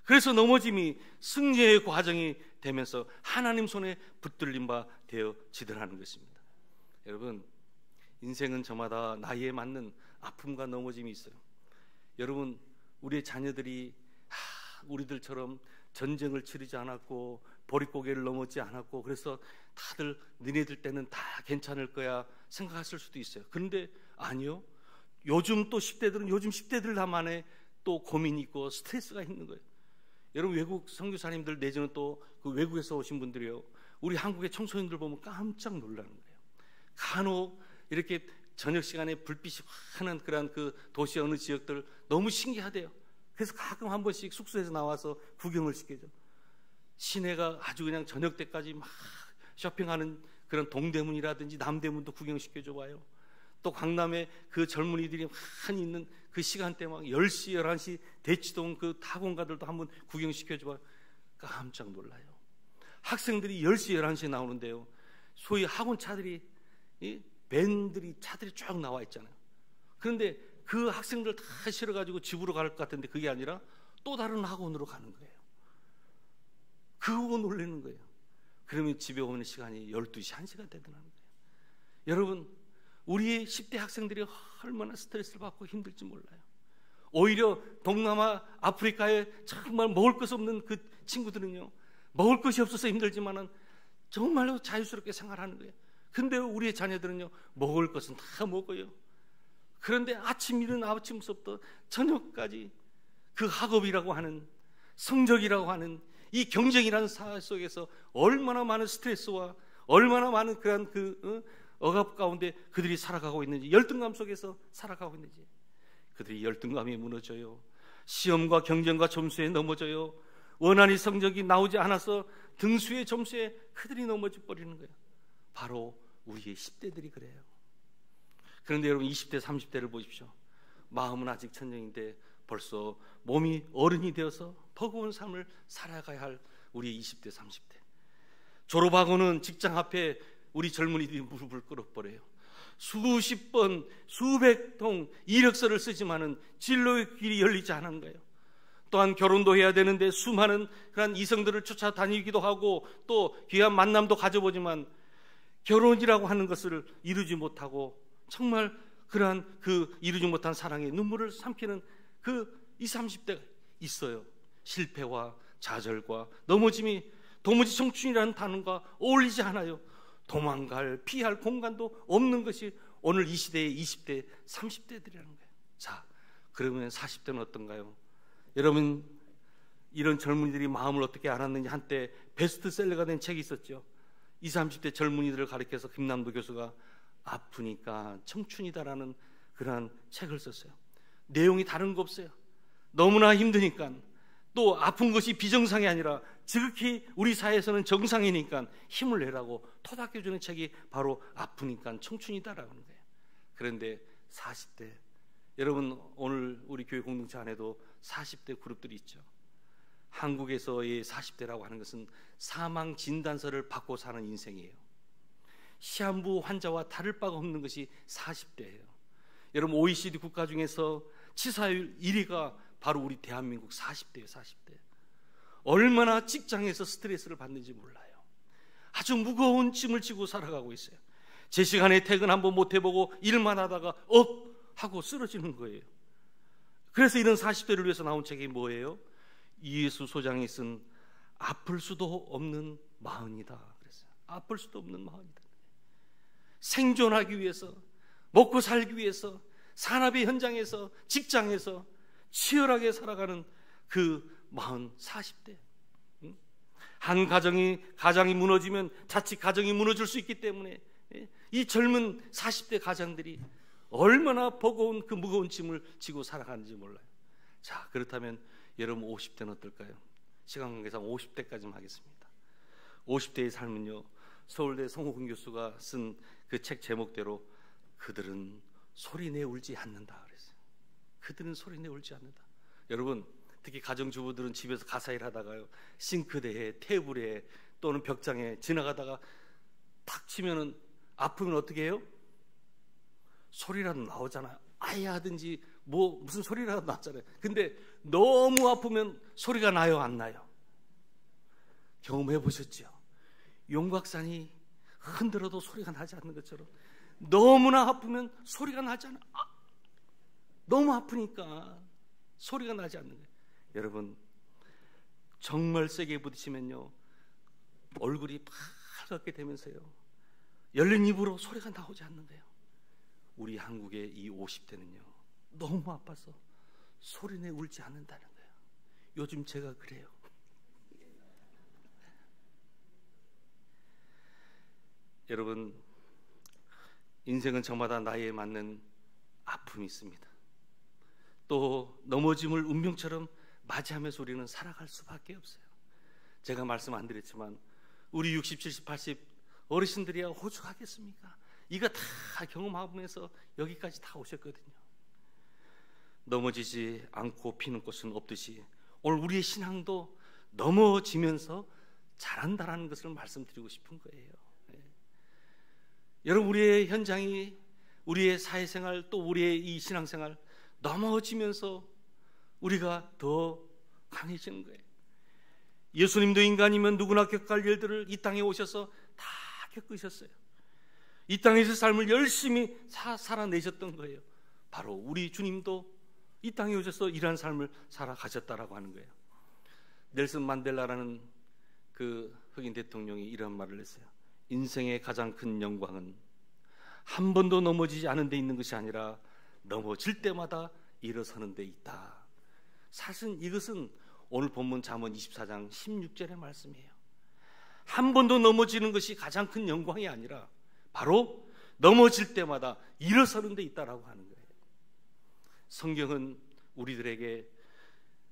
그래서 넘어짐이 승리의 과정이 되면서 하나님 손에 붙들림 바 되어지더라는 것입니다. 여러분, 인생은 저마다 나이에 맞는 아픔과 넘어짐이 있어요. 여러분, 우리의 자녀들이 우리들처럼 전쟁을 치르지 않았고 보릿고개를 넘었지 않았고 그래서 다들 너네들 때는 다 괜찮을 거야 생각했을 수도 있어요. 그런데 아니요. 요즘 또 10대들은 요즘 10대들 나만의 또 고민이 있고 스트레스가 있는 거예요. 여러분, 외국 선교사님들 내지는 또 그 외국에서 오신 분들이요, 우리 한국의 청소년들 보면 깜짝 놀라는 거예요. 간혹 이렇게 저녁 시간에 불빛이 환한 그런 그 도시 어느 지역들 너무 신기하대요. 그래서 가끔 한 번씩 숙소에서 나와서 구경을 시켜줘. 시내가 아주 그냥 저녁 때까지 막 쇼핑하는 그런 동대문이라든지 남대문도 구경시켜줘 봐요. 또 강남에 그 젊은이들이 많이 있는 그 시간대 막 10시, 11시 대치동 그 타공가들도 한번 구경시켜줘 봐요. 깜짝 놀라요. 학생들이 10시, 11시에 나오는데요, 소위 학원차들이, 이 밴들이 차들이 쭉 나와 있잖아요. 그런데 그 학생들 다 실어가지고 집으로 갈 것 같은데 그게 아니라 또 다른 학원으로 가는 거예요. 그거 놀라는 거예요. 그러면 집에 오는 시간이 12시, 1시가 되더라는 거예요. 여러분, 우리의 10대 학생들이 얼마나 스트레스를 받고 힘들지 몰라요. 오히려 동남아, 아프리카에 정말 먹을 것 없는 그 친구들은요, 먹을 것이 없어서 힘들지만은 정말로 자유스럽게 생활하는 거예요. 근데 우리의 자녀들은요, 먹을 것은 다 먹어요. 그런데 아침 일은 아침부터 저녁까지 그 학업이라고 하는, 성적이라고 하는 이 경쟁이라는 사회 속에서 얼마나 많은 스트레스와 얼마나 많은 그런 억압 가운데 그들이 살아가고 있는지, 열등감 속에서 살아가고 있는지. 그들이 열등감이 무너져요. 시험과 경쟁과 점수에 넘어져요. 원하는 성적이 나오지 않아서 등수의 점수에 그들이 넘어져 버리는 거예요. 바로 우리의 10대들이 그래요. 그런데 여러분, 20대, 30대를 보십시오. 마음은 아직 천년인데 벌써 몸이 어른이 되어서 버거운 삶을 살아가야 할 우리의 20대, 30대. 졸업하고는 직장 앞에 우리 젊은이들이 무릎을 꿇어버려요. 수십 번, 수백 통 이력서를 쓰지만은 진로의 길이 열리지 않은 거예요. 또한 결혼도 해야 되는데 수많은 그런 이성들을 쫓아다니기도 하고 또 귀한 만남도 가져보지만 결혼이라고 하는 것을 이루지 못하고 정말 그러한 그 이루지 못한 사랑에 눈물을 삼키는 그 20, 30대가 있어요. 실패와 좌절과 넘어짐이 도무지 청춘이라는 단어가 어울리지 않아요. 도망갈, 피할 공간도 없는 것이 오늘 이 시대의 20대, 30대들이라는 거예요. 자, 그러면 40대는 어떤가요? 여러분, 이런 젊은이들이 마음을 어떻게 알았는지 한때 베스트셀러가 된 책이 있었죠. 20, 30대 젊은이들을 가리켜서 김남도 교수가 아프니까 청춘이다라는 그러한 책을 썼어요. 내용이 다른 거 없어요. 너무나 힘드니까, 또 아픈 것이 비정상이 아니라 지극히 우리 사회에서는 정상이니까 힘을 내라고 토닥여주는 책이 바로 아프니까 청춘이다라는 거예요. 그런데 40대, 여러분, 오늘 우리 교회 공동체 안에도 40대 그룹들이 있죠. 한국에서의 40대라고 하는 것은 사망 진단서를 받고 사는 인생이에요. 시한부 환자와 다를 바가 없는 것이 40대예요. 여러분, OECD 국가 중에서 치사율 1위가 바로 우리 대한민국 40대예요. 40대. 얼마나 직장에서 스트레스를 받는지 몰라요. 아주 무거운 짐을 지고 살아가고 있어요. 제 시간에 퇴근 한번 못 해보고 일만 하다가 하고 쓰러지는 거예요. 그래서 이런 40대를 위해서 나온 책이 뭐예요? 이예수 소장이 쓴 아플 수도 없는 마흔이다. 그랬어요. 아플 수도 없는 마흔이다. 생존하기 위해서, 먹고 살기 위해서 산업의 현장에서, 직장에서 치열하게 살아가는 그 40대. 한 가정이 무너지면 자칫 가정이 무너질 수 있기 때문에 이 젊은 40대 가장들이 얼마나 버거운 그 무거운 짐을 지고 살아가는지 몰라요. 자, 그렇다면 여러분 50대는 어떨까요? 시간 관계상 50대까지만 하겠습니다. 50대의 삶은요, 서울대 성호근 교수가 쓴 그 책 제목대로 그들은 소리내 울지 않는다 그랬어요. 그들은 소리내 울지 않는다. 여러분, 특히 가정주부들은 집에서 가사일 하다가요, 싱크대에, 테이블에 또는 벽장에 지나가다가 탁 치면은 아프면 어떻게 해요? 소리라도 나오잖아요. 아야 하든지 무슨 소리라도 나잖아요. 근데 너무 아프면 소리가 나요, 안 나요? 경험해 보셨죠? 용곽산이 흔들어도 소리가 나지 않는 것처럼 너무나 아프면 소리가 나지 않아요. 너무 아프니까 소리가 나지 않는 거예요. 여러분, 정말 세게 부딪히면요, 얼굴이 빨갛게 되면서요, 열린 입으로 소리가 나오지 않는 거예요. 우리 한국의 이 50대는요, 너무 아파서 소리내 울지 않는다는 거예요. 요즘 제가 그래요. 여러분, 인생은 저마다 나이에 맞는 아픔이 있습니다. 또 넘어짐을 운명처럼 맞이하면서 우리는 살아갈 수밖에 없어요. 제가 말씀 안 드렸지만 우리 60, 70, 80 어르신들이야 호죽하겠습니까? 이거 다 경험하면서 여기까지 다 오셨거든요. 넘어지지 않고 피는 꽃은 없듯이 오늘 우리의 신앙도 넘어지면서 자란다라는 것을 말씀드리고 싶은 거예요. 여러분, 우리의 현장이, 우리의 사회생활, 또 우리의 이 신앙생활 넘어지면서 우리가 더 강해지는 거예요. 예수님도 인간이면 누구나 겪을 일들을 이 땅에 오셔서 다 겪으셨어요. 이 땅에서 삶을 열심히 살아내셨던 거예요. 바로 우리 주님도 이 땅에 오셔서 이러한 삶을 살아가셨다라고 하는 거예요. 넬슨 만델라라는 그 흑인 대통령이 이런 말을 했어요. 인생의 가장 큰 영광은 한 번도 넘어지지 않은 데 있는 것이 아니라 넘어질 때마다 일어서는 데 있다. 사실 이것은 오늘 본문 잠언 24장 16절의 말씀이에요. 한 번도 넘어지는 것이 가장 큰 영광이 아니라 바로 넘어질 때마다 일어서는 데 있다라고 하는 거예요. 성경은 우리들에게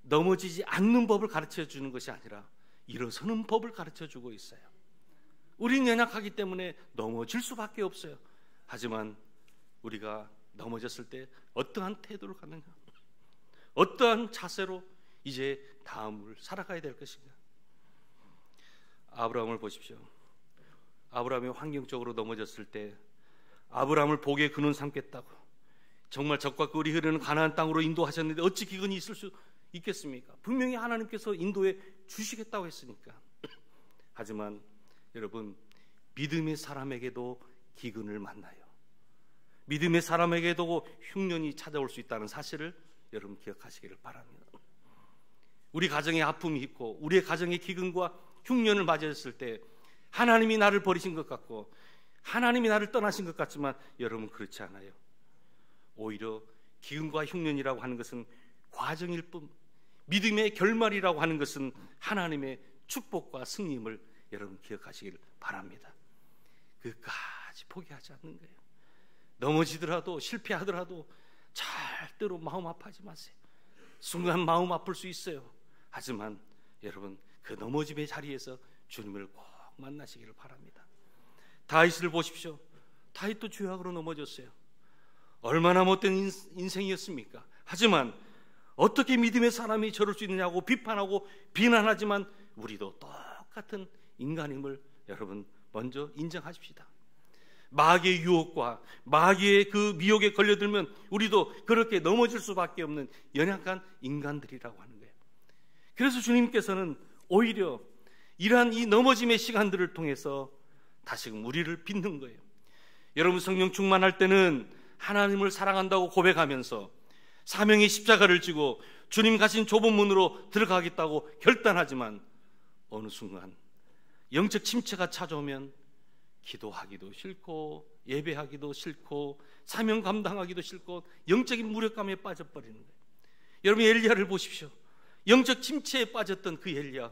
넘어지지 않는 법을 가르쳐 주는 것이 아니라 일어서는 법을 가르쳐 주고 있어요. 우리는 연약하기 때문에 넘어질 수밖에 없어요. 하지만 우리가 넘어졌을 때 어떠한 태도를 갖는가, 어떠한 자세로 이제 다음을 살아가야 될 것인가. 아브라함을 보십시오. 아브라함이 환경적으로 넘어졌을 때 아브라함을 복의 근원 삼겠다고 정말 적과 꿀이 흐르는 가나안 땅으로 인도하셨는데 어찌 기근이 있을 수 있겠습니까? 분명히 하나님께서 인도해 주시겠다고 했으니까. 하지만 여러분, 믿음의 사람에게도 기근을 만나요. 믿음의 사람에게도 흉년이 찾아올 수 있다는 사실을 여러분 기억하시기를 바랍니다. 우리 가정에 아픔이 있고 우리의 가정의 기근과 흉년을 맞이했을 때 하나님이 나를 버리신 것 같고 하나님이 나를 떠나신 것 같지만 여러분, 그렇지 않아요. 오히려 기근과 흉년이라고 하는 것은 과정일 뿐, 믿음의 결말이라고 하는 것은 하나님의 축복과 승리임을 여러분 기억하시길 바랍니다. 그까지 포기하지 않는 거예요. 넘어지더라도 실패하더라도 절대로 마음 아파하지 마세요. 순간 마음 아플 수 있어요. 하지만 여러분, 그 넘어짐의 자리에서 주님을 꼭 만나시기를 바랍니다. 다윗을 보십시오. 다윗도 죄악으로 넘어졌어요. 얼마나 못된 인생이었습니까? 하지만 어떻게 믿음의 사람이 저럴 수 있느냐고 비판하고 비난하지만 우리도 똑같은 인간임을 여러분 먼저 인정하십시다. 마귀의 유혹과 마귀의 그 미혹에 걸려들면 우리도 그렇게 넘어질 수밖에 없는 연약한 인간들이라고 하는 거예요. 그래서 주님께서는 오히려 이러한 이 넘어짐의 시간들을 통해서 다시금 우리를 빚는 거예요. 여러분, 성령 충만할 때는 하나님을 사랑한다고 고백하면서 사명의 십자가를 지고 주님 가신 좁은 문으로 들어가겠다고 결단하지만 어느 순간 영적 침체가 찾아오면 기도하기도 싫고 예배하기도 싫고 사명 감당하기도 싫고 영적인 무력감에 빠져버리는 거예요. 여러분, 엘리야를 보십시오. 영적 침체에 빠졌던 그 엘리야,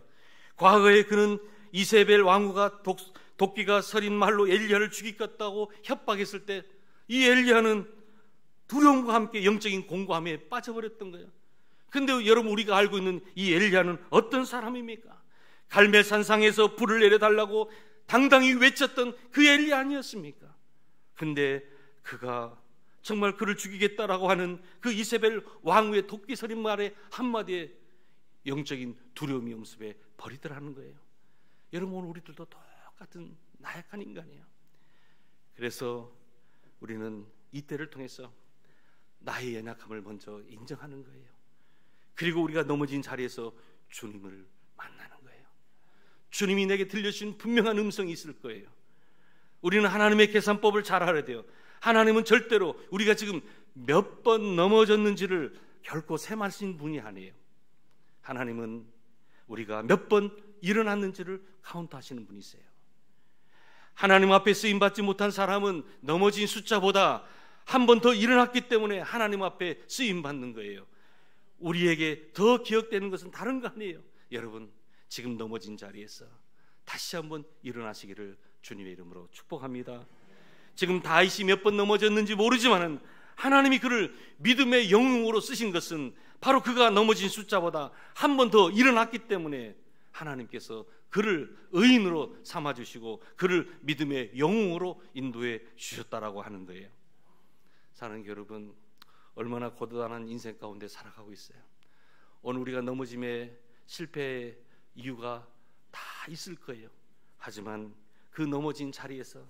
과거에 그는 이세벨 왕후가 도끼가 서린 말로 엘리야를 죽이겠다고 협박했을 때 이 엘리야는 두려움과 함께 영적인 공고함에 빠져버렸던 거예요. 근데 여러분, 우리가 알고 있는 이 엘리야는 어떤 사람입니까? 갈멜산상에서 불을 내려달라고 당당히 외쳤던 그 엘리야 아니었습니까? 근데 그가 정말 그를 죽이겠다라고 하는 그 이세벨 왕후의 도끼 서린 말의 한마디에 영적인 두려움이 엄습해 버리더라는 거예요. 여러분, 오늘 우리들도 똑같은 나약한 인간이에요. 그래서 우리는 이때를 통해서 나의 연약함을 먼저 인정하는 거예요. 그리고 우리가 넘어진 자리에서 주님을 만나는 거예요. 주님이 내게 들려주신 분명한 음성이 있을 거예요. 우리는 하나님의 계산법을 잘 알아야 돼요. 하나님은 절대로 우리가 지금 몇 번 넘어졌는지를 결코 세마신 분이 아니에요. 하나님은 우리가 몇 번 일어났는지를 카운트하시는 분이세요. 하나님 앞에 쓰임받지 못한 사람은 넘어진 숫자보다 한 번 더 일어났기 때문에 하나님 앞에 쓰임받는 거예요. 우리에게 더 기억되는 것은 다른 거 아니에요. 여러분, 지금 넘어진 자리에서 다시 한번 일어나시기를 주님의 이름으로 축복합니다. 지금 다윗이 몇 번 넘어졌는지 모르지만은 하나님이 그를 믿음의 영웅으로 쓰신 것은 바로 그가 넘어진 숫자보다 한 번 더 일어났기 때문에 하나님께서 그를 의인으로 삼아주시고 그를 믿음의 영웅으로 인도해 주셨다라고 하는 거예요. 사랑하는 여러분, 얼마나 고단한 인생 가운데 살아가고 있어요. 오늘 우리가 넘어짐의 실패의 이유가 다 있을 거예요. 하지만 그 넘어진 자리에서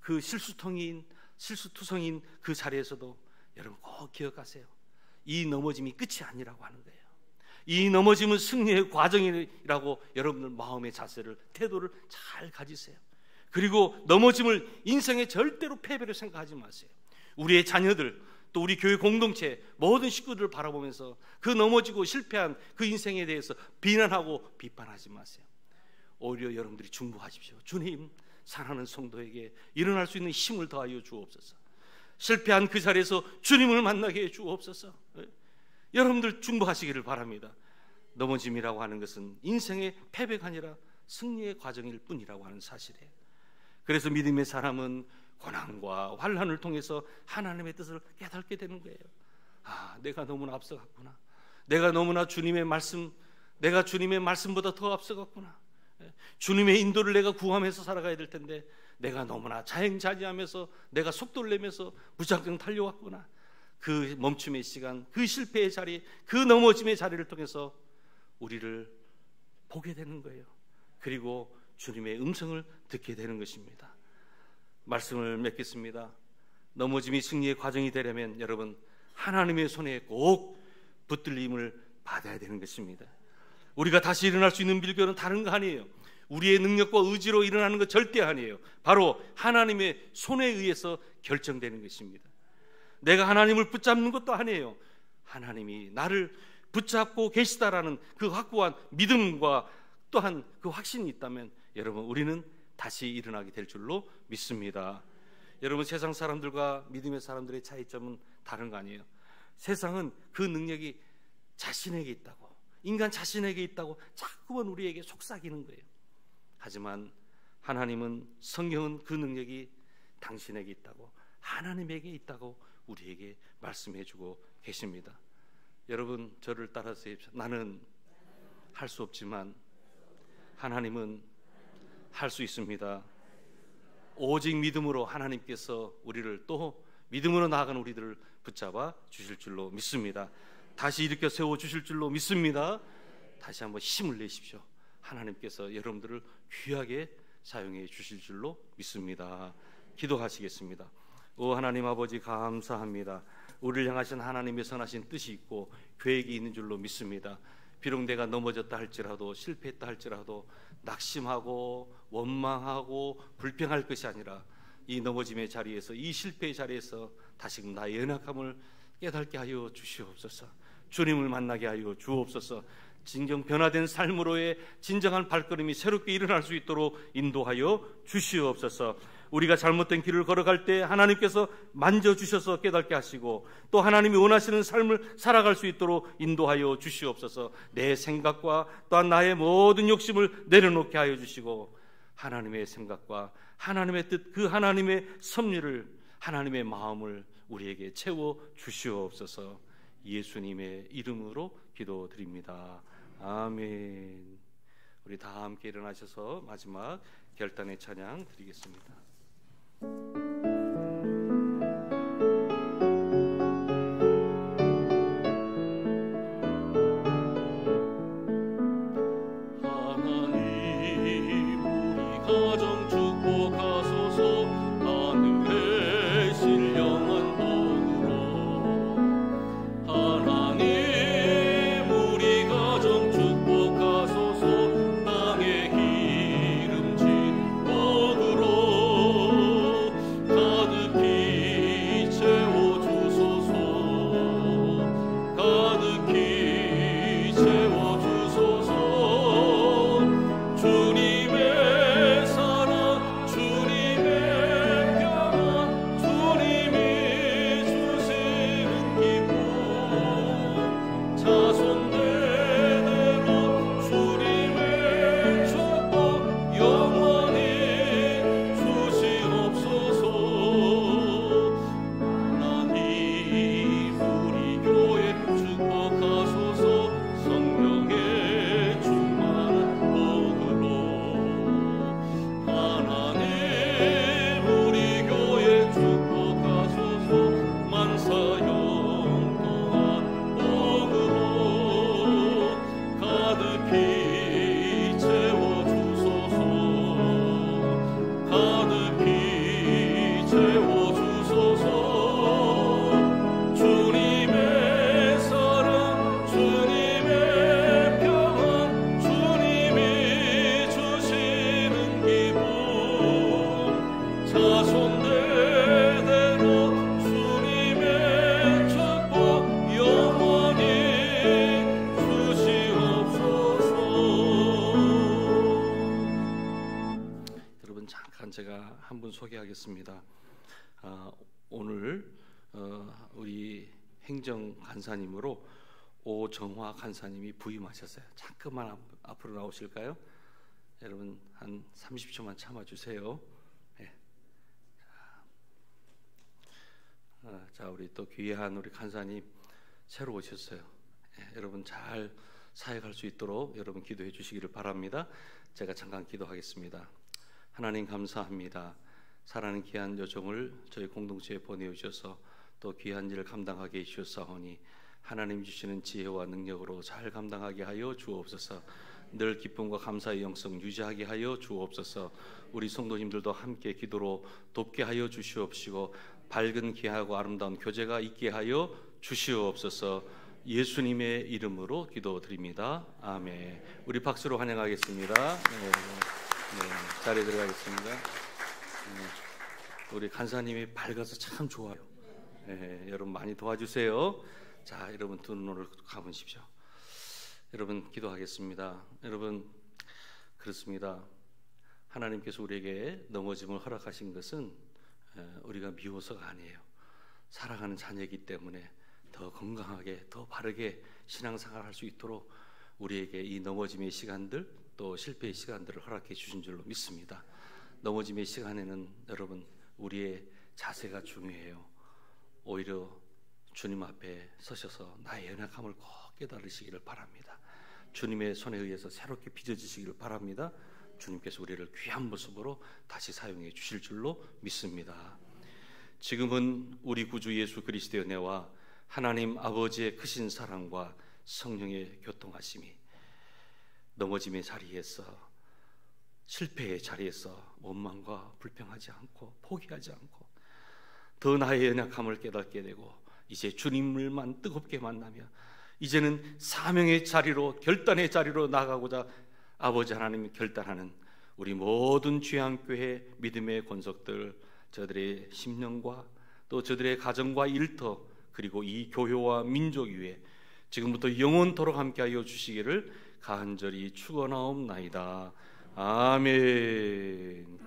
그 실수투성인 그 자리에서도 여러분 꼭 기억하세요. 이 넘어짐이 끝이 아니라고 하는 거예요. 이 넘어짐은 승리의 과정이라고 여러분들 마음의 자세를, 태도를 잘 가지세요. 그리고 넘어짐을 인생의 절대로 패배로 생각하지 마세요. 우리의 자녀들, 또 우리 교회 공동체 모든 식구들을 바라보면서 그 넘어지고 실패한 그 인생에 대해서 비난하고 비판하지 마세요. 오히려 여러분들이 중보하십시오. 주님, 사랑하는 성도에게 일어날 수 있는 힘을 더하여 주옵소서. 실패한 그 자리에서 주님을 만나게 해 주옵소서. 여러분들 중보하시기를 바랍니다. 넘어짐이라고 하는 것은 인생의 패배가 아니라 승리의 과정일 뿐이라고 하는 사실이에요. 그래서 믿음의 사람은 고난과 환난을 통해서 하나님의 뜻을 깨닫게 되는 거예요. 아, 내가 너무나 앞서갔구나. 내가 너무나 주님의 말씀보다 더 앞서갔구나. 주님의 인도를 내가 구하면서 살아가야 될 텐데 내가 너무나 자행자지하면서 내가 속도를 내면서 무작정 달려왔구나. 그 멈춤의 시간, 그 실패의 자리, 그 넘어짐의 자리를 통해서 우리를 보게 되는 거예요. 그리고 주님의 음성을 듣게 되는 것입니다. 말씀을 맺겠습니다. 넘어짐이 승리의 과정이 되려면 여러분 하나님의 손에 꼭 붙들림을 받아야 되는 것입니다. 우리가 다시 일어날 수 있는 비결은 다른 거 아니에요. 우리의 능력과 의지로 일어나는 것 절대 아니에요. 바로 하나님의 손에 의해서 결정되는 것입니다. 내가 하나님을 붙잡는 것도 아니에요. 하나님이 나를 붙잡고 계시다라는 그 확고한 믿음과 또한 그 확신이 있다면 여러분 우리는 다시 일어나게 될 줄로 믿습니다. 여러분 세상 사람들과 믿음의 사람들의 차이점은 다른 거 아니에요. 세상은 그 능력이 자신에게 있다고, 인간 자신에게 있다고 자꾸만 우리에게 속삭이는 거예요. 하지만 하나님은, 성경은 그 능력이 당신에게 있다고, 하나님에게 있다고 우리에게 말씀해주고 계십니다. 여러분 저를 따라서 나는 할 수 없지만 하나님은 할 수 있습니다. 오직 믿음으로 하나님께서 우리를 또 믿음으로 나아가는 우리들을 붙잡아 주실 줄로 믿습니다. 다시 일으켜 세워 주실 줄로 믿습니다. 다시 한번 힘을 내십시오. 하나님께서 여러분들을 귀하게 사용해 주실 줄로 믿습니다. 기도하시겠습니다. 오 하나님 아버지, 감사합니다. 우리를 향하신 하나님의 선하신 뜻이 있고 계획이 있는 줄로 믿습니다. 비록 내가 넘어졌다 할지라도, 실패했다 할지라도 낙심하고 원망하고 불평할 것이 아니라 이 넘어짐의 자리에서, 이 실패의 자리에서 다시금 나의 연약함을 깨닫게 하여 주시옵소서. 주님을 만나게 하여 주옵소서. 진정 변화된 삶으로의 진정한 발걸음이 새롭게 일어날 수 있도록 인도하여 주시옵소서. 우리가 잘못된 길을 걸어갈 때 하나님께서 만져주셔서 깨닫게 하시고 또 하나님이 원하시는 삶을 살아갈 수 있도록 인도하여 주시옵소서. 내 생각과 또한 나의 모든 욕심을 내려놓게 하여 주시고 하나님의 생각과 하나님의 뜻, 그 하나님의 섭리를, 하나님의 마음을 우리에게 채워 주시옵소서. 예수님의 이름으로 기도드립니다. 아멘. 우리 다 함께 일어나셔서 마지막 결단의 찬양 드리겠습니다. 하나님 우리 가정 축복하소서. 하늘의 신령한 복으로 하나님 우리 가정 축복하소서. 땅에 기름진 복으로 가득히 채워주소서. 가득히 채워주소서. 주님의 사랑, 주님의 평안, 주님이 한 분 소개하겠습니다. 오늘 우리 행정 간사님으로 오정화 간사님이 부임하셨어요. 잠깐만 앞으로 나오실까요? 여러분 한 30초만 참아주세요. 네. 자, 우리 또 귀한 우리 간사님 새로 오셨어요. 네, 여러분 잘 사역할 수 있도록 여러분 기도해 주시기를 바랍니다. 제가 잠깐 기도하겠습니다. 하나님 감사합니다. 사랑하는 귀한 여종을 저희 공동체에 보내주셔서 또 귀한 일을 감당하게 해주셨사오니 하나님 주시는 지혜와 능력으로 잘 감당하게 하여 주옵소서. 늘 기쁨과 감사의 영성 유지하게 하여 주옵소서. 우리 성도님들도 함께 기도로 돕게 하여 주시옵시고 밝은 귀하고 아름다운 교제가 있게 하여 주시옵소서. 예수님의 이름으로 기도드립니다. 아멘. 우리 박수로 환영하겠습니다. 네, 자리에 들어가겠습니다. 우리 간사님이 밝아서 참 좋아요. 네, 여러분 많이 도와주세요. 자, 여러분 두 눈을 감으십시오. 여러분 기도하겠습니다. 여러분 그렇습니다. 하나님께서 우리에게 넘어짐을 허락하신 것은 우리가 미워서가 아니에요. 사랑하는 자녀이기 때문에 더 건강하게 더 바르게 신앙생활을 할 수 있도록 우리에게 이 넘어짐의 시간들 또 실패의 시간들을 허락해 주신 줄로 믿습니다. 넘어짐의 시간에는 여러분 우리의 자세가 중요해요. 오히려 주님 앞에 서셔서 나의 연약함을 꼭 깨달으시기를 바랍니다. 주님의 손에 의해서 새롭게 빚어지시기를 바랍니다. 주님께서 우리를 귀한 모습으로 다시 사용해 주실 줄로 믿습니다. 지금은 우리 구주 예수 그리스도의 은혜와 하나님 아버지의 크신 사랑과 성령의 교통하심이 넘어짐의 자리에서 실패의 자리에서 원망과 불평하지 않고 포기하지 않고 더 나의 연약함을 깨닫게 되고 이제 주님을만 뜨겁게 만나며 이제는 사명의 자리로 결단의 자리로 나가고자 아버지 하나님이 결단하는 우리 모든 귀한교회 믿음의 권속들 저들의 심령과 또 저들의 가정과 일터 그리고 이 교회와 민족 위에 지금부터 영원토록 함께하여 주시기를 간절히 축원하옵나이다. 아멘.